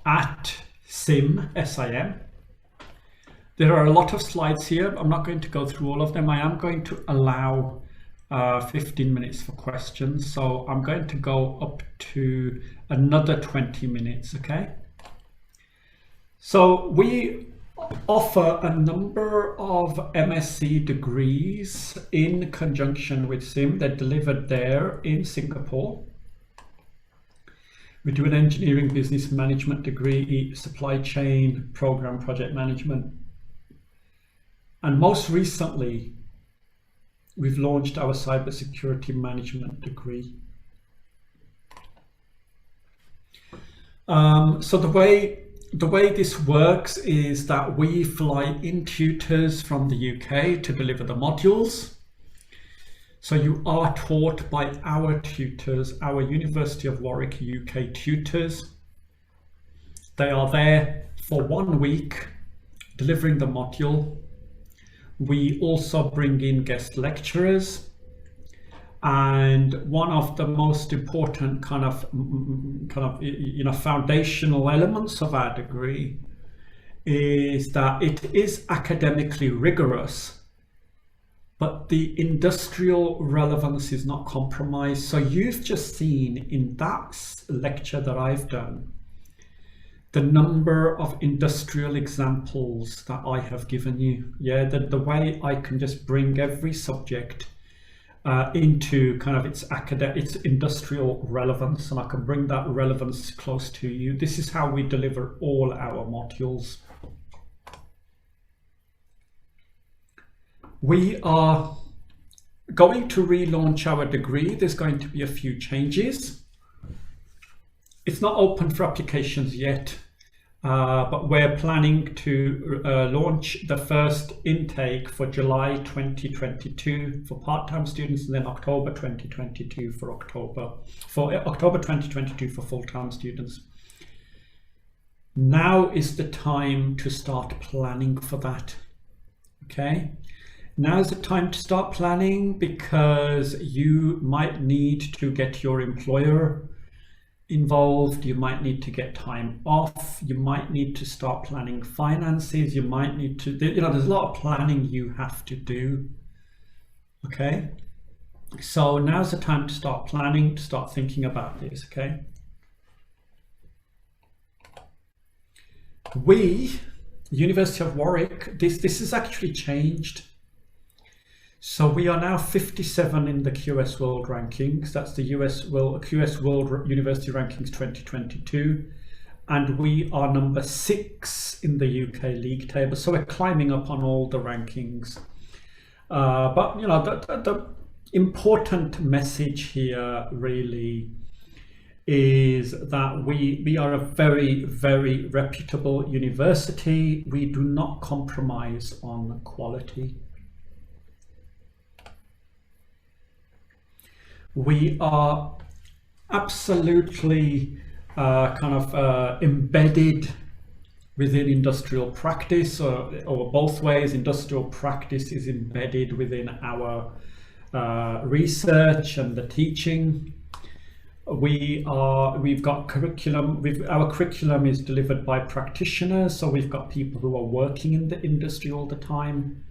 at SIM. There are a lot of slides here. I'm not going to go through all of them. I am going to allow 15 minutes for questions. So I'm going to go up to another 20 minutes, okay? So we offer a number of MSc degrees in conjunction with SIM. They're delivered there in Singapore. We do an engineering business management degree, supply chain, program project management. And most recently, we've launched our cybersecurity management degree. So the way this works is that we fly in tutors from the UK to deliver the modules. So you are taught by our tutors, our University of Warwick UK tutors. They are there for 1 week delivering the module. We also bring in guest lecturers, and one of the most important kind of foundational elements of our degree is that it is academically rigorous, but the industrial relevance is not compromised. So you've just seen in that lecture that I've done the number of industrial examples that I have given you. Yeah, the way I can just bring every subject into kind of its industrial relevance, and I can bring that relevance close to you. This is how we deliver all our modules. We are going to relaunch our degree. There's going to be a few changes. It's not open for applications yet, but we're planning to launch the first intake for July 2022 for part-time students, and then October 2022 for October 2022 for full-time students. Now is the time to start planning for that. Okay, now is the time to start planning, because you might need to get your employer involved, you might need to get time off, you might need to start planning finances, you might need to, there's a lot of planning you have to do. Okay, so now's the time to start planning, to start thinking about this. Okay, we, University of Warwick, this has actually changed. So we are now 57 in the QS World Rankings. That's the QS World University Rankings 2022. And we are number 6 in the UK league table. So we're climbing up on all the rankings. But the important message here really is that we are a very, very reputable university. We do not compromise on quality. We are absolutely embedded within industrial practice, or both ways. Industrial practice is embedded within our research and the teaching. We've got curriculum. Our curriculum is delivered by practitioners, so we've got people who are working in the industry all the time.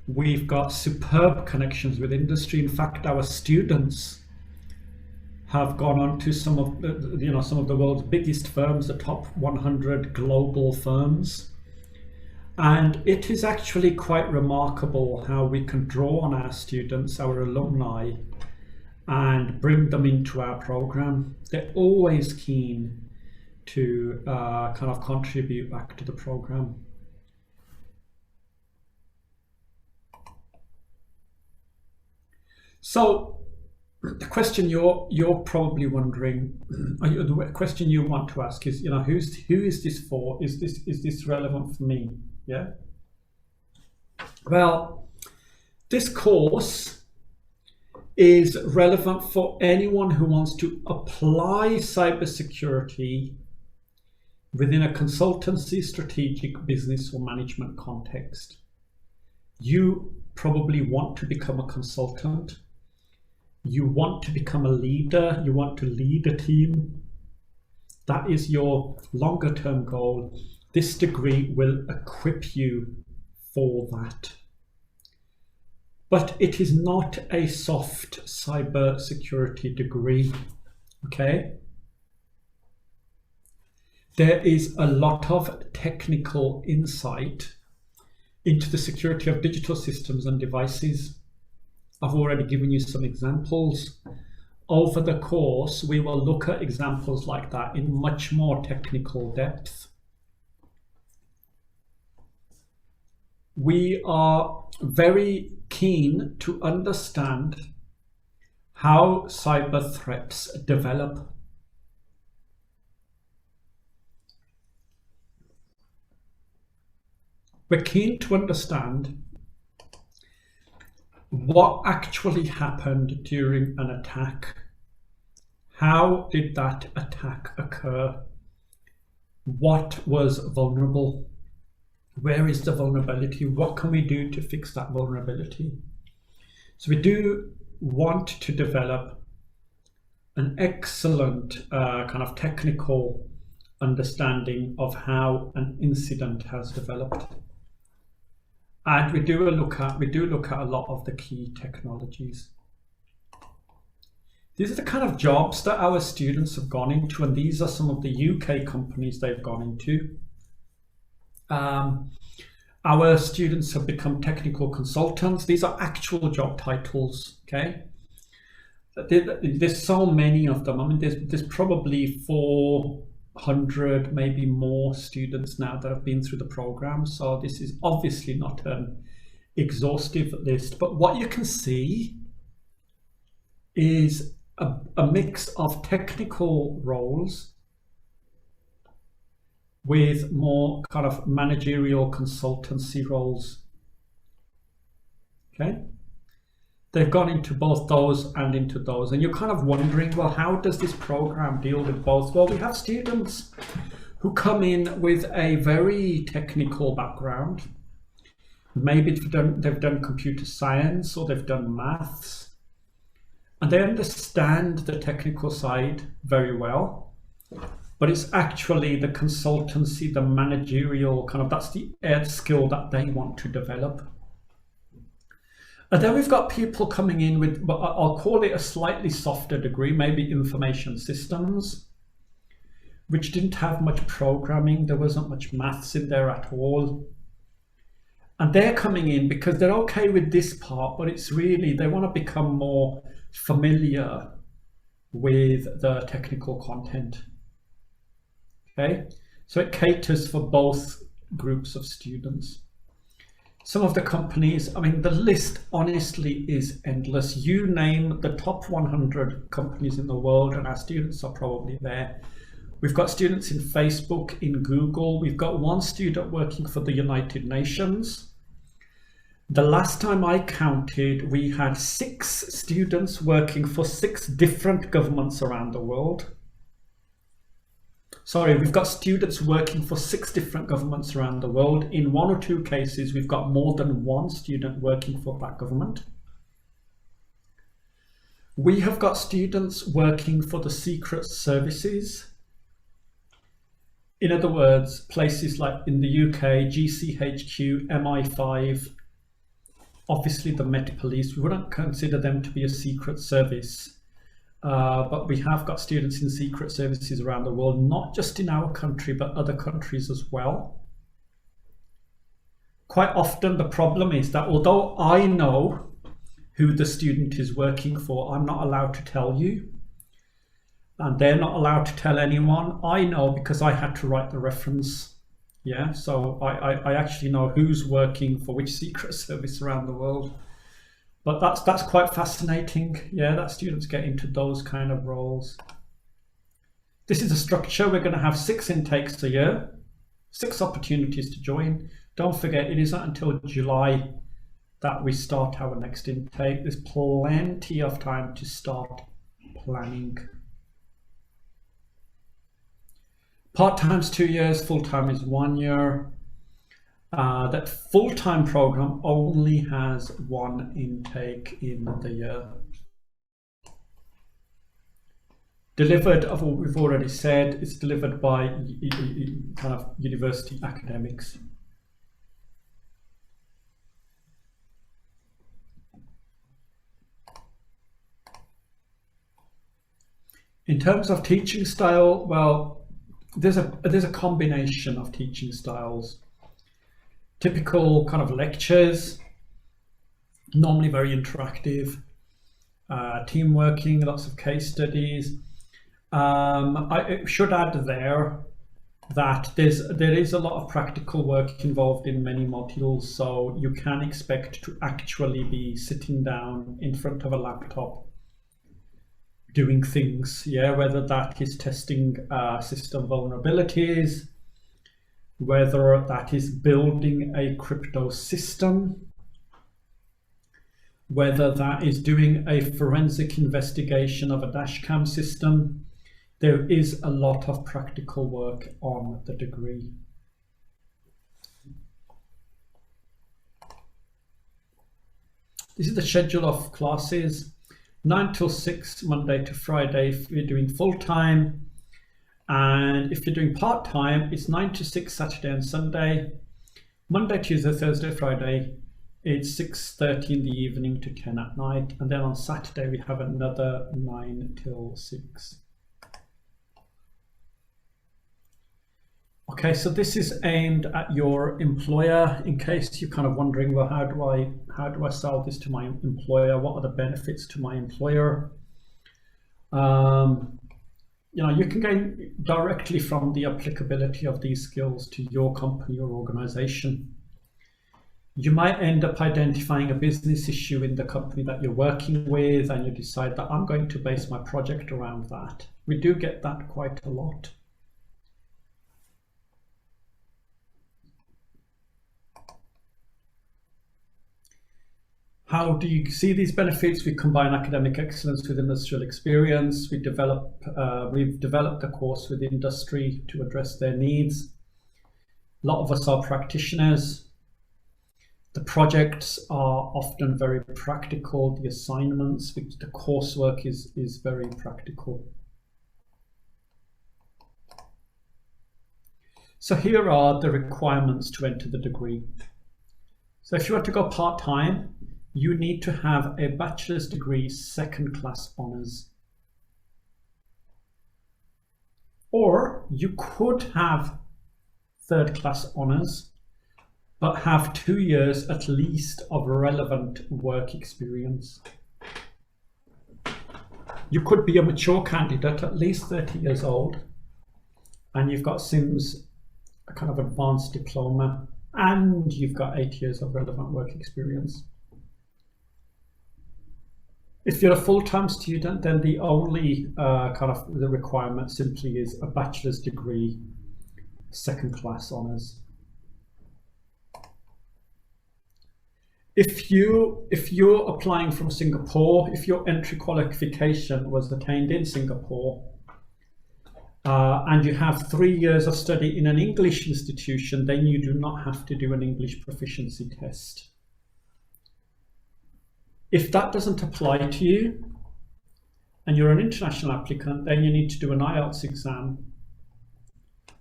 We've got superb connections with industry. In fact, our students have gone on to some of the world's biggest firms, the top 100 global firms. And it is actually quite remarkable how we can draw on our students, our alumni, and bring them into our program. They're always keen to contribute back to the program. So the question you're probably wondering, the question you want to ask is, who is this for? Is this relevant for me? Yeah. Well, this course is relevant for anyone who wants to apply cybersecurity within a consultancy, strategic, business, or management context. You probably want to become a consultant. You want to become a leader. You want to lead a team. That is your longer term goal. This degree will equip you for that. But it is not a soft cybersecurity degree, okay? There is a lot of technical insight into the security of digital systems and devices. I've already given you some examples. Over the course, we will look at examples like that in much more technical depth. We are very keen to understand how cyber threats develop. We're keen to understand what actually happened during an attack. How did that attack occur? What was vulnerable? Where is the vulnerability? What can we do to fix that vulnerability? So we do want to develop an excellent technical understanding of how an incident has developed. And we do look at a lot of the key technologies. These are the kind of jobs that our students have gone into, and these are some of the UK companies they've gone into. Our students have become technical consultants. These are actual job titles, okay? There's so many of them. I mean, there's probably 400, maybe more students now that have been through the program. So this is obviously not an exhaustive list, but what you can see is a mix of technical roles with more kind of managerial consultancy roles. Okay, they've gone into both those and into those, and you're kind of wondering, well, how does this program deal with both? Well, we have students who come in with a very technical background. Maybe they've done computer science or they've done maths, and they understand the technical side very well. But it's actually the consultancy, the managerial that's the skill that they want to develop. And then we've got people coming in with, I'll call it a slightly softer degree, maybe information systems, which didn't have much programming. There wasn't much maths in there at all. And they're coming in because they're okay with this part, but it's really, they want to become more familiar with the technical content. Okay, so it caters for both groups of students. Some of the companies, I mean, the list honestly is endless. You name the top 100 companies in the world and our students are probably there. We've got students in Facebook, in Google. We've got one student working for the United Nations. The last time I counted, we had 6 students working for 6 different governments around the world. Sorry, we've got students working for 6 different governments around the world. In 1 or 2 cases, we've got more than 1 student working for that government. We have got students working for the secret services. In other words, places like in the UK, GCHQ, MI5, obviously the Met Police, we wouldn't consider them to be a secret service. But we have got students in secret services around the world, not just in our country, but other countries as well. Quite often the problem is that although I know who the student is working for, I'm not allowed to tell you. And they're not allowed to tell anyone. I know because I had to write the reference. Yeah, so I actually know who's working for which secret service around the world. But that's quite fascinating, yeah, that students get into those kind of roles. This is a structure. We're going to have 6 intakes a year, 6 opportunities to join. Don't forget, it isn't until July that we start our next intake. There's plenty of time to start planning. Part-time is 2 years, full-time is 1 year. That full-time program only has 1 intake in the year. Delivered, of what we've already said, it's delivered by kind of university academics. In terms of teaching style, well, there's a combination of teaching styles. Typical kind of lectures, normally very interactive, team working, lots of case studies. I should add there that there is a lot of practical work involved in many modules, so you can expect to actually be sitting down in front of a laptop doing things, yeah, whether that is testing system vulnerabilities, whether that is building a crypto system, whether that is doing a forensic investigation of a dashcam system. There is a lot of practical work on the degree. This is the schedule of classes. 9 till 6, Monday to Friday if you're doing full-time. And if you're doing part-time, it's 9 to 6 Saturday and Sunday. Monday, Tuesday, Thursday, Friday, it's 6:30 in the evening to 10 at night. And then on Saturday, we have another 9 till 6. Okay, so this is aimed at your employer. In case you're kind of wondering, well, how do I sell this to my employer? What are the benefits to my employer? You know, you can gain directly from the applicability of these skills to your company or organization. You might end up identifying a business issue in the company that you're working with, and you decide that I'm going to base my project around that. We do get that quite a lot. How do you see these benefits? We combine academic excellence with industrial experience. We've developed a course with industry to address their needs. A lot of us are practitioners. The projects are often very practical. The assignments, the coursework is very practical. So here are the requirements to enter the degree. So if you want to go part-time, you need to have a bachelor's degree, 2nd class honors. Or you could have 3rd class honors, but have 2 years at least of relevant work experience. You could be a mature candidate, at least 30 years old, and you've got SIMS, a kind of advanced diploma, and you've got 8 years of relevant work experience. If you're a full-time student, then the only kind of the requirement simply is a bachelor's degree, 2nd class honors. If you're applying from Singapore, if your entry qualification was attained in Singapore, and you have 3 years of study in an English institution, then you do not have to do an English proficiency test. If that doesn't apply to you, and you're an international applicant, then you need to do an IELTS exam,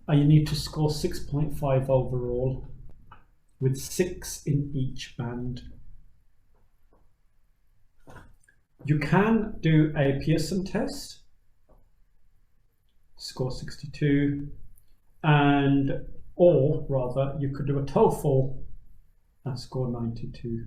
and you need to score 6.5 overall, with 6 in each band. You can do a Pearson test, score 62, or rather you could do a TOEFL and score 92.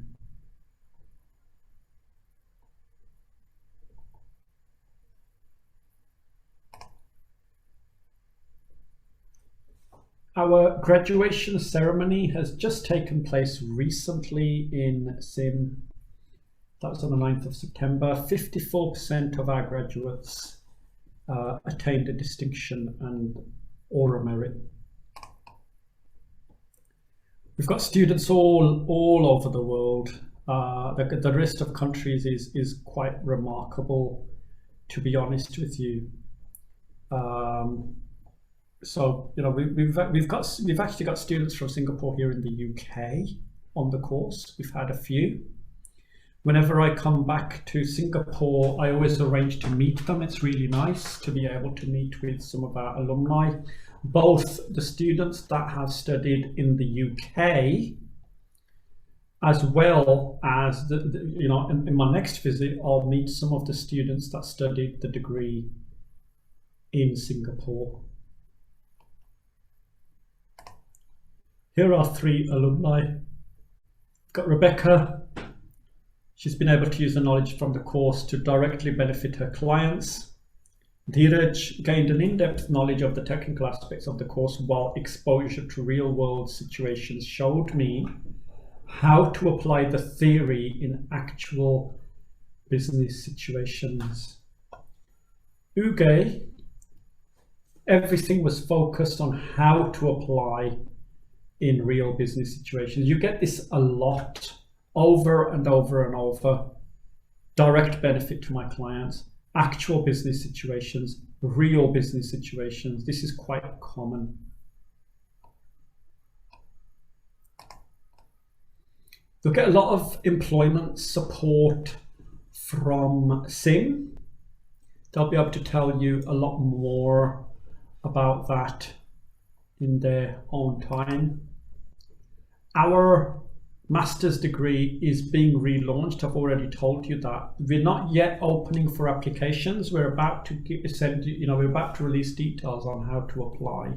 Our graduation ceremony has just taken place recently in SIM. That was on the 9th of September. 54% of our graduates attained a distinction and or a merit. We've got students all over the world. The list of countries is quite remarkable, to be honest with you. So we've actually got students from Singapore here in the UK on the course. We've had a few. Whenever I come back to Singapore, I always arrange to meet them. It's really nice to be able to meet with some of our alumni, both the students that have studied in the UK, as well as in my next visit, I'll meet some of the students that studied the degree in Singapore. Here are 3 alumni. Got Rebecca. She's been able to use the knowledge from the course to directly benefit her clients. Dheeraj gained an in-depth knowledge of the technical aspects of the course, while exposure to real-world situations showed me how to apply the theory in actual business situations. Uge, everything was focused on how to apply in real business situations. You get this a lot, over and over and over. Direct benefit to my clients, actual business situations, real business situations. This is quite common. You'll get a lot of employment support from SIM. They'll be able to tell you a lot more about that in their own time. Our master's degree is being relaunched. I've already told you that. We're not yet opening for applications. We're about to release details on how to apply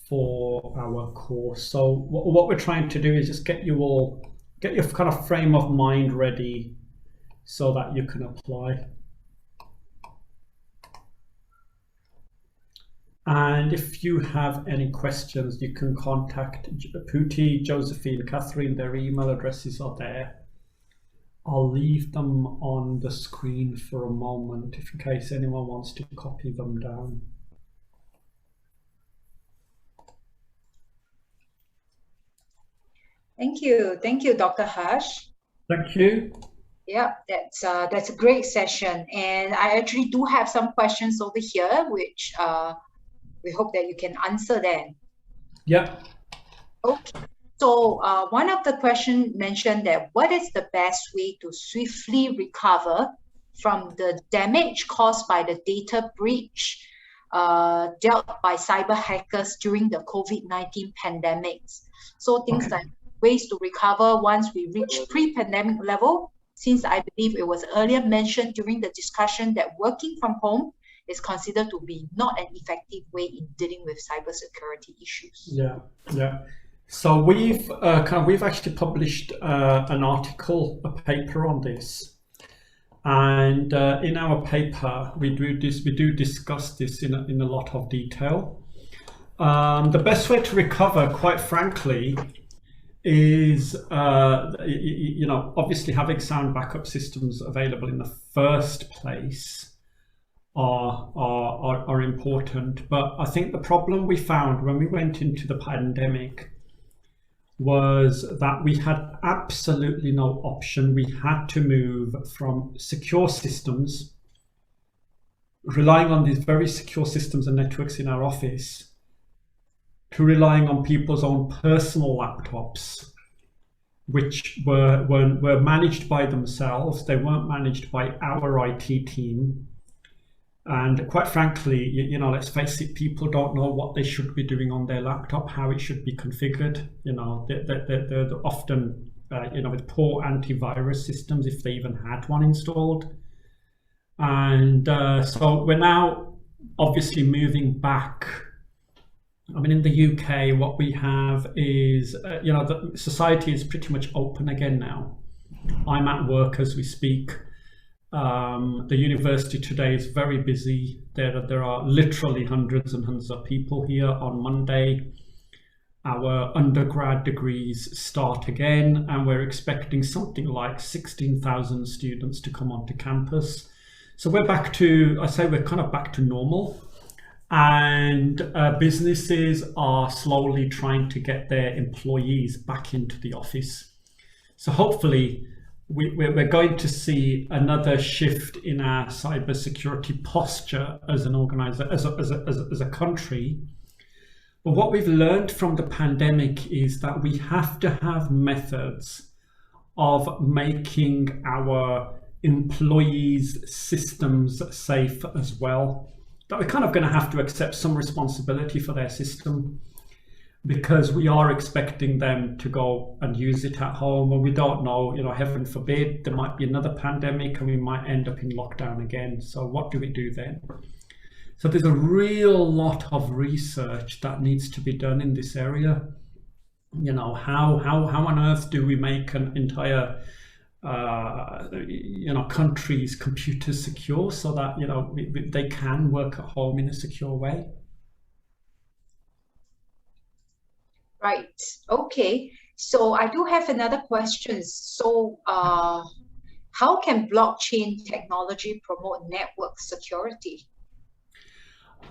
for our course. So what we're trying to do is just get your kind of frame of mind ready so that you can apply. And if you have any questions, you can contact Pooty, Josephine, Catherine. Their email addresses are there. I'll leave them on the screen for a moment in case anyone wants to copy them down. Thank you, Dr. Harsh. Thank you. Yeah, that's a great session, and I actually do have some questions over here, which we hope that you can answer them. Yeah. Okay. So one of the questions mentioned that what is the best way to swiftly recover from the damage caused by the data breach dealt by cyber hackers during the COVID-19 pandemics? So things like ways to recover once we reach pre-pandemic level, since I believe it was earlier mentioned during the discussion that working from home is considered to be not an effective way in dealing with cybersecurity issues. Yeah. So we've actually published an article, a paper on this, and in our paper we do discuss this in a lot of detail. The best way to recover, quite frankly, is obviously having sound backup systems available in the first place are important. But I think the problem we found when we went into the pandemic was that we had absolutely no option. We had to move from secure systems, relying on these very secure systems and networks in our office, to relying on people's own personal laptops, which were managed by themselves. They weren't managed by our IT team. And quite frankly, let's face it, people don't know what they should be doing on their laptop, how it should be configured. They're often, with poor antivirus systems, if they even had one installed. And so we're now obviously moving back. I mean, in the UK, what we have is, the society is pretty much open again now. I'm at work as we speak. The university today is very busy. There are literally hundreds and hundreds of people here. On Monday, our undergrad degrees start again, and we're expecting something like 16,000 students to come onto campus. So we're back to, we're kind of back to normal. And businesses are slowly trying to get their employees back into the office. So hopefully we're going to see another shift in our cybersecurity posture as an organizer, as a country. But what we've learned from the pandemic is that we have to have methods of making our employees' systems safe as well. That we're kind of going to have to accept some responsibility for their system, because we are expecting them to go and use it at home, and we don't know, heaven forbid, there might be another pandemic and we might end up in lockdown again. So what do we do then? So there's a real lot of research that needs to be done in this area. How on earth do we make an entire country's computers secure so that they can work at home in a secure way? Right. Okay. So I do have another question. So how can blockchain technology promote network security?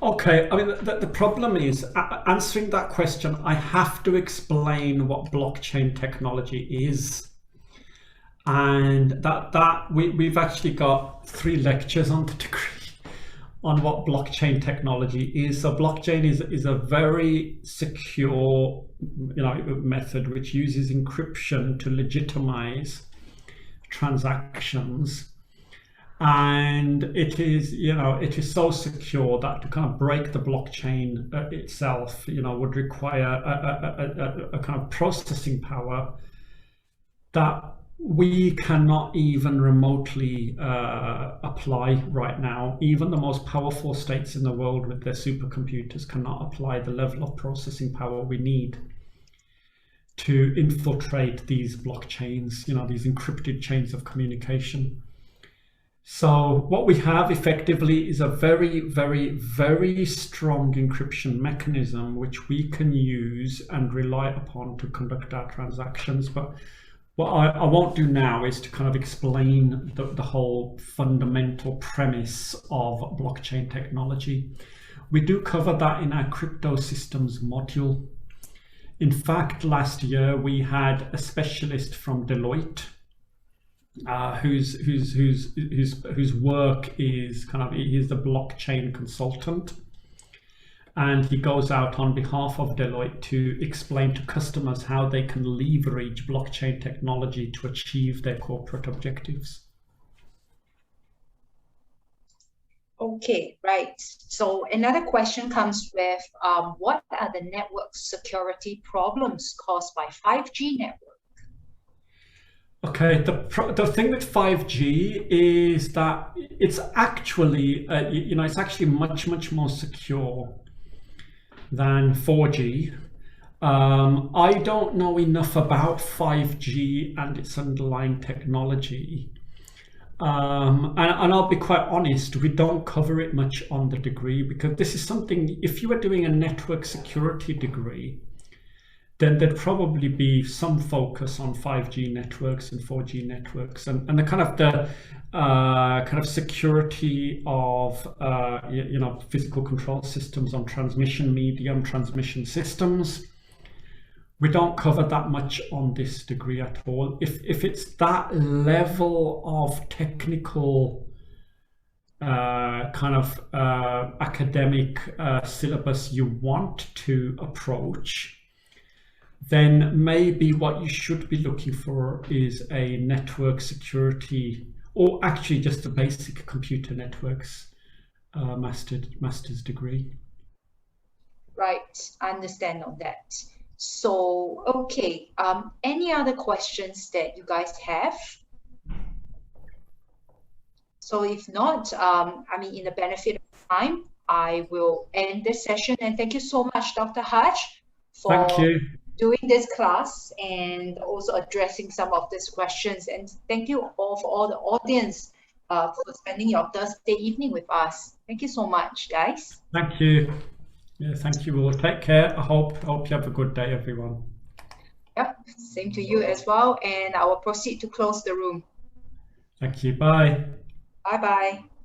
Okay, I mean, the problem is, answering that question, I have to explain what blockchain technology is. And we've actually got 3 lectures on the degree on what blockchain technology is. So blockchain is a very secure, method which uses encryption to legitimize transactions. And it is so secure that to kind of break the blockchain itself, would require a kind of processing power that we cannot even remotely apply right now. Even the most powerful states in the world with their supercomputers cannot apply the level of processing power we need to infiltrate these blockchains, these encrypted chains of communication. So what we have effectively is a very, very, very strong encryption mechanism which we can use and rely upon to conduct our transactions. But what I won't do now is to kind of explain the whole fundamental premise of blockchain technology. We do cover that in our crypto systems module. In fact, last year we had a specialist from Deloitte whose work is he's the blockchain consultant. And he goes out on behalf of Deloitte to explain to customers how they can leverage blockchain technology to achieve their corporate objectives. Okay, right. So another question comes with, what are the network security problems caused by 5G network? Okay, the thing with 5G is that it's actually, it's actually much more secure than 4G. I don't know enough about 5G and its underlying technology. And I'll be quite honest, we don't cover it much on the degree, because this is something, if you were doing a network security degree, then there'd probably be some focus on 5G networks and 4G networks, and the kind of security of physical control systems on transmission medium, transmission systems. we don't cover that much on this degree at all. If it's that level of technical kind of academic syllabus you want to approach, then maybe what you should be looking for is a network security, or actually just a basic computer networks master's degree. Right, I understand on that. So, okay, any other questions that you guys have? So if not, I mean, in the benefit of time, I will end this session. And thank you so much, Dr. Haj, for doing this class and also addressing some of these questions. And thank you all for all the audience for spending your Thursday evening with us. Thank you so much, guys. Thank you. Yeah, thank you all. Take care. I hope you have a good day, everyone. Yep, same to you as well. And I will proceed to close the room. Thank you. Bye. Bye-bye.